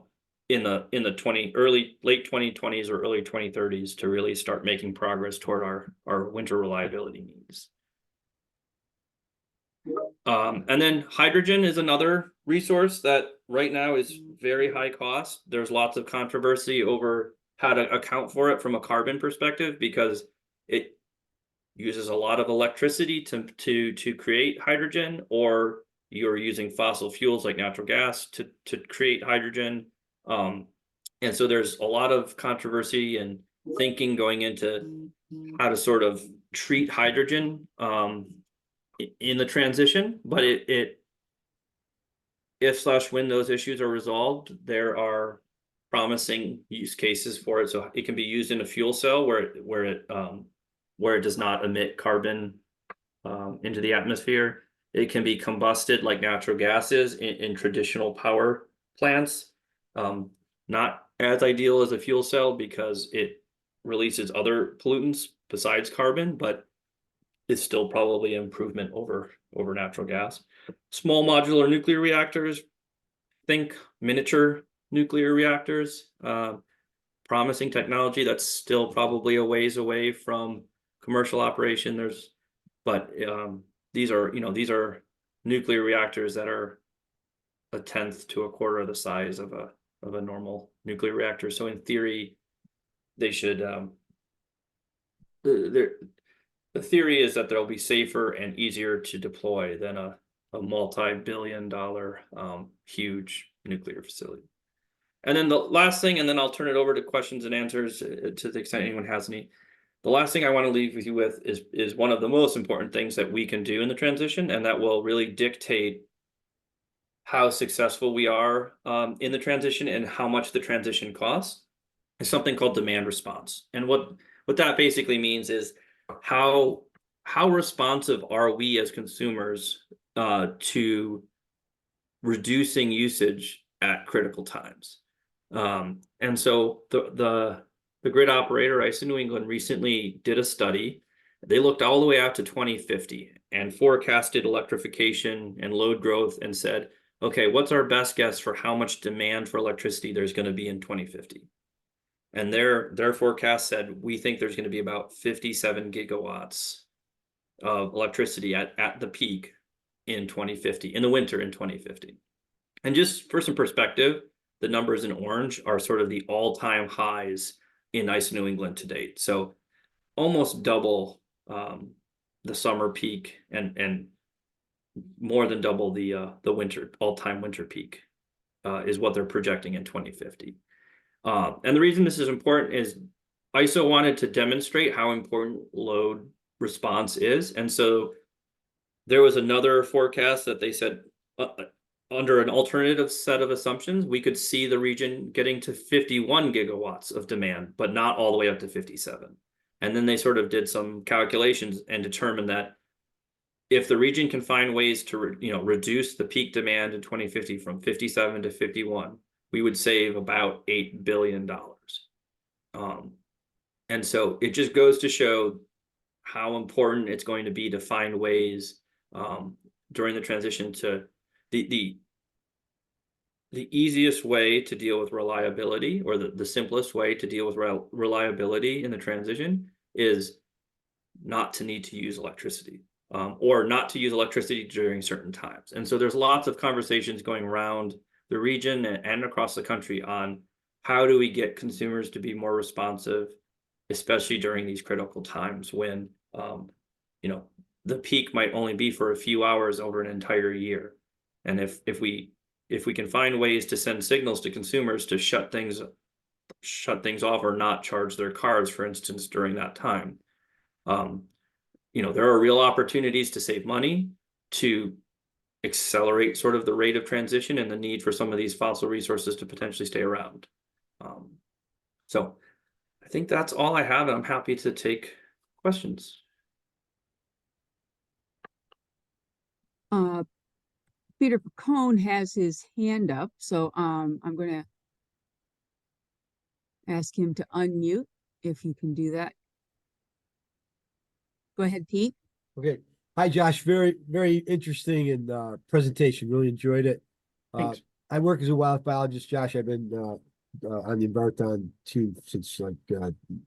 late 2020s or early 2030s, to really start making progress toward our winter reliability needs. And then hydrogen is another resource that right now is very high cost. There's lots of controversy over how to account for it from a carbon perspective, because it uses a lot of electricity to create hydrogen, or you're using fossil fuels like natural gas to create hydrogen. And so there's a lot of controversy and thinking going into how to sort of treat hydrogen in the transition. But when those issues are resolved, there are promising use cases for it. So it can be used in a fuel cell where it does not emit carbon into the atmosphere. It can be combusted like natural gas is in traditional power plants. Not as ideal as a fuel cell because it releases other pollutants besides carbon, but it's still probably an improvement over natural gas. Small modular nuclear reactors, think miniature nuclear reactors, promising technology that's still probably a ways away from commercial operation. These are nuclear reactors that are a tenth to a quarter of the size of a normal nuclear reactor. So in theory, they should. The theory is that they'll be safer and easier to deploy than a multi-billion-dollar huge nuclear facility. And then the last thing, and then I'll turn it over to questions and answers to the extent anyone has any. The last thing I want to leave you with is one of the most important things that we can do in the transition, and that will really dictate how successful we are in the transition and how much the transition costs is something called demand response. And what that basically means is how how responsive are we as consumers to reducing usage at critical times. And so the grid operator, ICE New England, recently did a study. They looked all the way out to 2050 and forecasted electrification and load growth and said, okay, what's our best guess for how much demand for electricity there's going to be in 2050? And their forecast said, we think there's going to be about 57 gigawatts of electricity at the peak in 2050, in the winter in 2050. And just for some perspective, the numbers in orange are sort of the all-time highs in ICE New England to date. So almost double the summer peak and more than double the winter all-time winter peak is what they're projecting in 2050. And the reason this is important is ISO wanted to demonstrate how important load response is. And so there was another forecast that they said under an alternative set of assumptions, we could see the region getting to 51 gigawatts of demand, but not all the way up to 57. And then they sort of did some calculations and determined that if the region can find ways to reduce the peak demand in 2050 from 57 to 51, we would save about $8 billion. And so it just goes to show how important it's going to be to find ways during the transition to the easiest way to deal with reliability, or the simplest way to deal with reliability in the transition, is not to need to use electricity, or not to use electricity during certain times. And so there's lots of conversations going around the region and across the country on how do we get consumers to be more responsive, especially during these critical times when the peak might only be for a few hours over an entire year. And if we can find ways to send signals to consumers to shut things off or not charge their cars, for instance, during that time, there are real opportunities to save money, to accelerate sort of the rate of transition and the need for some of these fossil resources to potentially stay around. So I think that's all I have, and I'm happy to take questions. Peter Pacone has his hand up, so I'm going to ask him to unmute if you can do that. Go ahead, Pete. Okay. Hi, Josh. Very, very interesting and presentation. Really enjoyed it. Thanks. I work as a wildlife biologist, Josh. I've been on the Envirothon team since like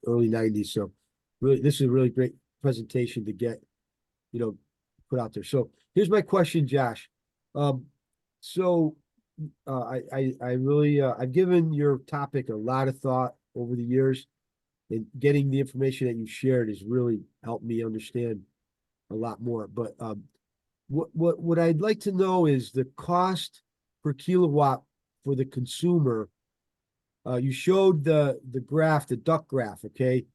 early 90s. So really, this is a really great presentation to get, put out there. So here's my question, Josh. I really, I've given your topic a lot of thought over the years, and getting the information that you shared has really helped me understand a lot more. But what I'd like to know is the cost per kilowatt for the consumer. You showed the graph, the duck graph, okay,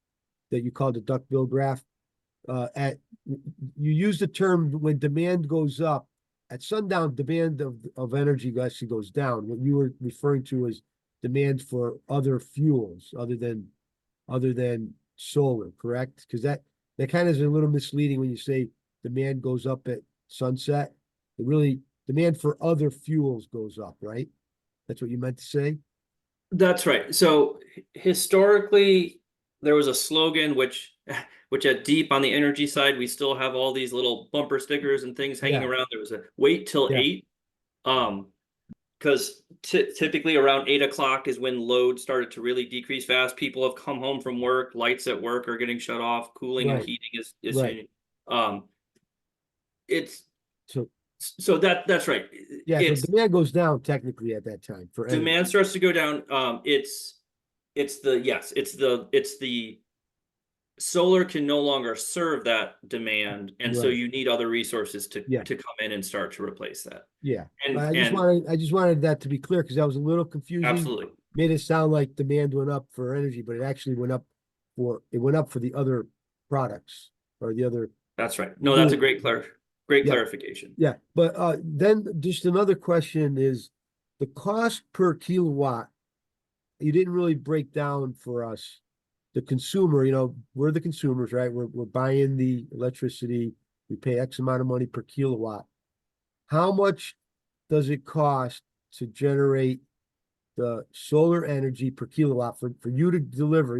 that you called the duck bill graph. You used the term when demand goes up. At sundown, demand of energy actually goes down. What you were referring to is demand for other fuels other than solar, correct? Because that kind of is a little misleading when you say demand goes up at sunset. It really, demand for other fuels goes up, right? That's what you meant to say? That's right. So historically, there was a slogan which at Deep on the energy side, we still have all these little bumper stickers and things hanging around. There was a wait till 8. Because typically around 8 o'clock is when load started to really decrease fast. People have come home from work, lights at work are getting shut off, cooling and heating is right. It's So that's right. so demand goes down technically at that time for energy. Demand starts to go down. It's the solar can no longer serve that demand, and so you need other resources to come in and start to replace that. Yeah. And I just wanted that to be clear, because that was a little confusing. Absolutely. Made it sound like demand went up for energy, but it actually went up for the other products or the other. That's right. No, that's a great great Yeah. clarification. Yeah, but then just another question is the cost per kilowatt. You didn't really break down for us the consumer. We're the consumers, right? We're buying the electricity. We pay X amount of money per kilowatt. How much does it cost to generate the solar energy per kilowatt for you to deliver?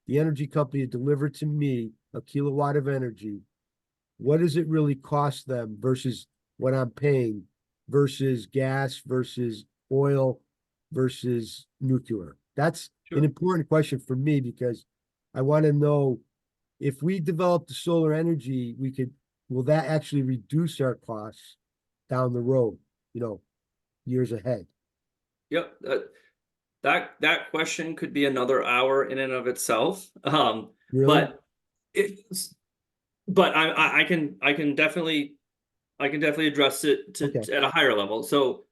The energy company to deliver to me a kilowatt of energy. What does it really cost them versus what I'm paying versus gas versus oil versus nuclear? That's an Sure. important question for me because I want to know if we develop the solar energy, will that actually reduce our costs down the road, years ahead? Yep. That question could be another hour in and of itself. Really? But it's but I can definitely address it Okay. at a higher level. So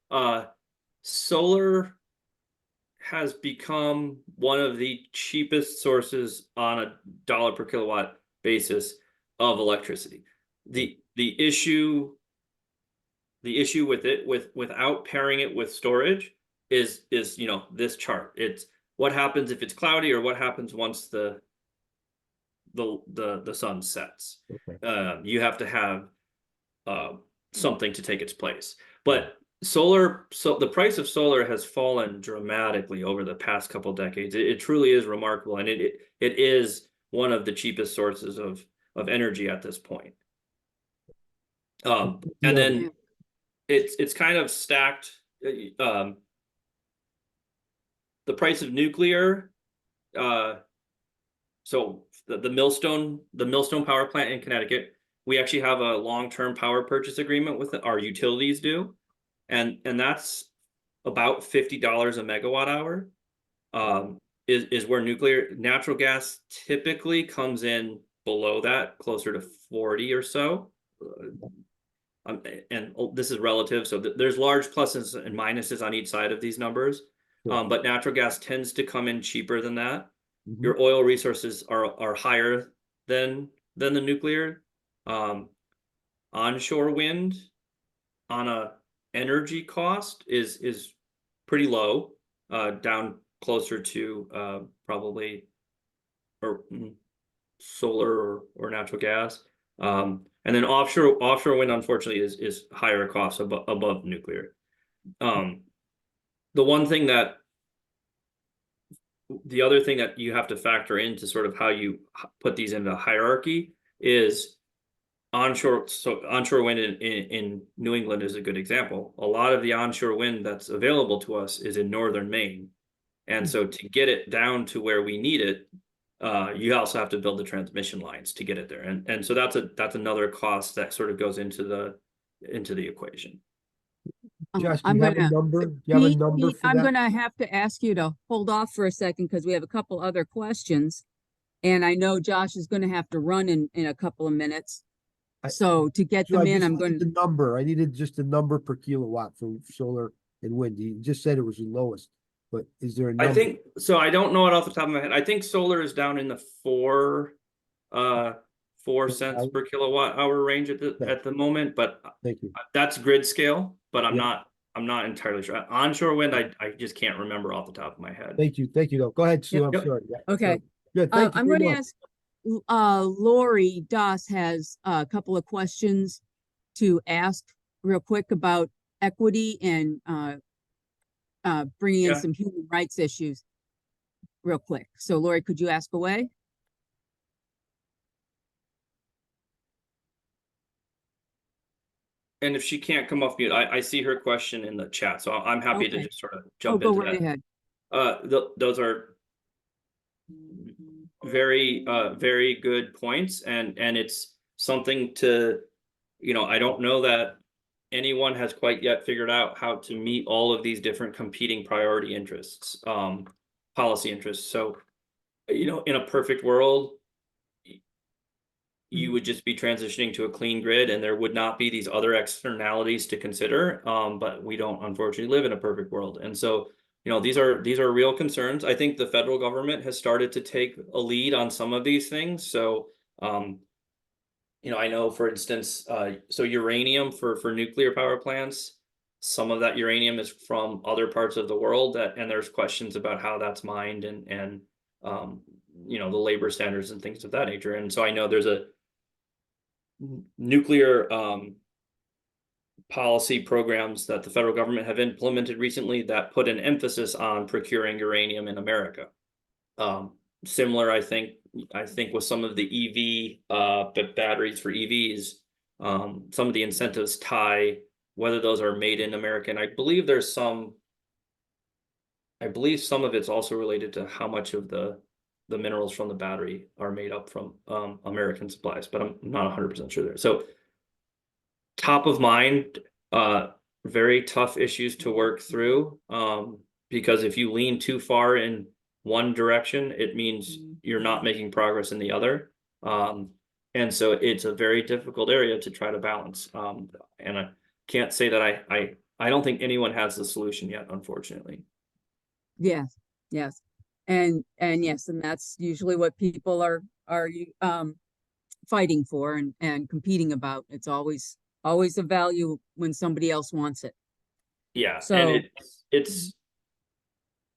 solar has become one of the cheapest sources on a dollar per kilowatt basis of electricity. The issue with it without pairing it with storage is this chart. It's what happens if it's cloudy or what happens once the sun sets. Okay. You have to have something to take its place. Yeah. But so the price of solar has fallen dramatically over the past couple decades. It truly is remarkable, and it is one of the cheapest sources of energy at this point. And Yeah. then it's kind of stacked. The price of nuclear. So the Millstone power plant in Connecticut, we actually have a long-term power purchase agreement with our utilities do, and that's about $50 a megawatt hour. Is where natural gas typically comes in below that, closer to 40 or so. And this is relative, so there's large pluses and minuses on each side of these numbers. Sure. But natural gas tends to come in cheaper than that. Mhm. Your oil resources are higher than the nuclear. Onshore wind on a energy cost is pretty low, down closer to probably or solar or natural gas. And then offshore wind, unfortunately, is higher cost above nuclear. The other thing that you have to factor into sort of how you put these into hierarchy is onshore. So onshore wind in New England is a good example. A lot of the onshore wind that's available to us is in northern Maine. And so to get it down to where we need it, you also have to build the transmission lines to get it there. And so that's another cost that sort of goes into the equation. Josh, do I'm you have a gonna, number? Do you have a number Pete, for I'm that? gonna have to ask you to hold off for a second because we have a couple other questions. And I know Josh is gonna have to run in a couple of minutes. I- So to get So I them in, just I'm need going the to, number. I needed just a number per kilowatt for solar and wind. You just said it was the lowest, but is there a I number? think so. I don't know it off the top of my head. I think solar is down in the 4 cents per kilowatt hour range at Okay. the moment, but Thank you. that's grid scale. But I'm Yeah. not entirely sure. Onshore wind, I just can't remember off the top of my head. Thank you. Thank you, though. Go ahead, Sue. Yep. I'm Yep. sorry. Yeah. okay. Good. Thank you I'm very going to much. ask, Lori Doss has a couple of questions to ask real quick about equity and bringing in Yeah. some human rights issues real quick. So Lori, could you ask away? And if she can't come off mute, I see her question in the chat, so I'm happy to Okay. just sort of Oh, jump go into right that. ahead. Those are very good points, and it's something to, I don't know that anyone has quite yet figured out how to meet all of these different competing priority interests, policy interests. So, in a perfect world, you would just be transitioning to a clean grid and there would not be these other externalities to consider. But we don't unfortunately live in a perfect world. And so, these are real concerns. I think the federal government has started to take a lead on some of these things. So I know, for instance, so uranium for nuclear power plants, some of that uranium is from other parts of the world, and there's questions about how that's mined and um, the labor standards and things of that nature. And so I know there's a nuclear policy programs that the federal government have implemented recently that put an emphasis on procuring uranium in America. Similar, I think with some of the batteries for EVs, some of the incentives tie whether those are made in America. And I believe some of it's also related to how much of the minerals from the battery are made up from American supplies, but I'm not 100% sure there. So top of mind, very tough issues to work through, because if you lean too far in one direction, it means you're not making progress in the other. And so it's a very difficult area to try to balance. And I can't say that I don't think anyone has the solution yet, unfortunately. Yes, yes. And yes, and that's usually what people are fighting for and competing about. It's always a value when somebody else wants it. Yeah, So and it's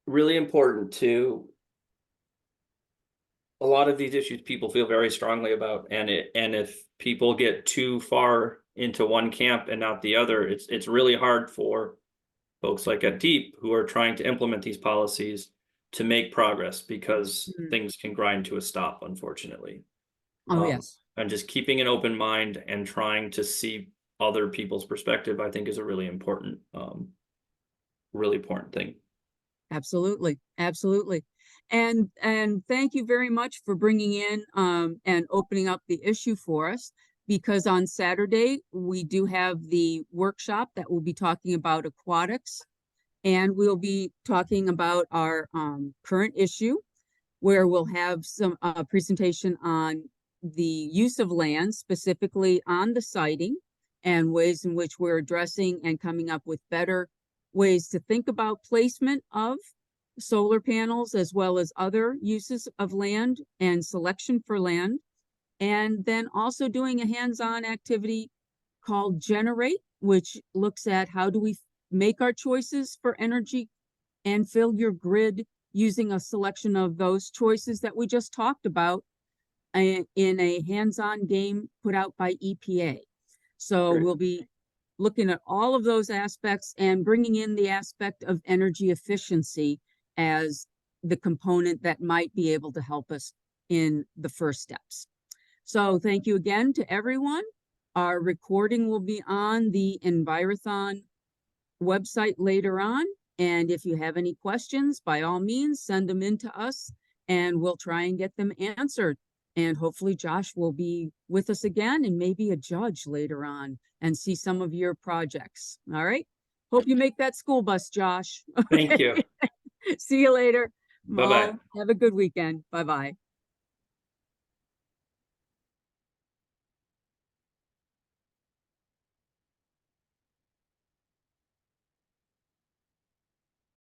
really important to a lot of these issues people feel very strongly about, and if people get too far into one camp and not the other, it's really hard for folks like at Deep who are trying to implement these policies to make progress, because things can grind to a stop, unfortunately. Oh, yes. And just keeping an open mind and trying to see other people's perspective, I think, is a really important thing. Absolutely. Absolutely. And thank you very much for bringing in and opening up the issue for us, because on Saturday we do have the workshop that will be talking about aquatics, and we'll be talking about our current issue, where we'll have some presentation on the use of land, specifically on the siting, and ways in which we're addressing and coming up with better ways to think about placement of solar panels, as well as other uses of land and selection for land. And then also doing a hands-on activity called Generate, which looks at how do we make our choices for energy and fill your grid using a selection of those choices that we just talked about in a hands-on game put out by EPA. So Great. we'll be looking at all of those aspects and bringing in the aspect of energy efficiency as the component that might be able to help us in the first steps. So thank you again to everyone. Our recording will be on the Envirothon website later on. And if you have any questions, by all means, send them in to us and we'll try and get them answered. And hopefully Josh will be with us again and maybe a judge later on and see some of your projects. All right. Hope you make that school bus, Josh. Thank you. See you later. Bye-bye. Have a good weekend. Bye-bye.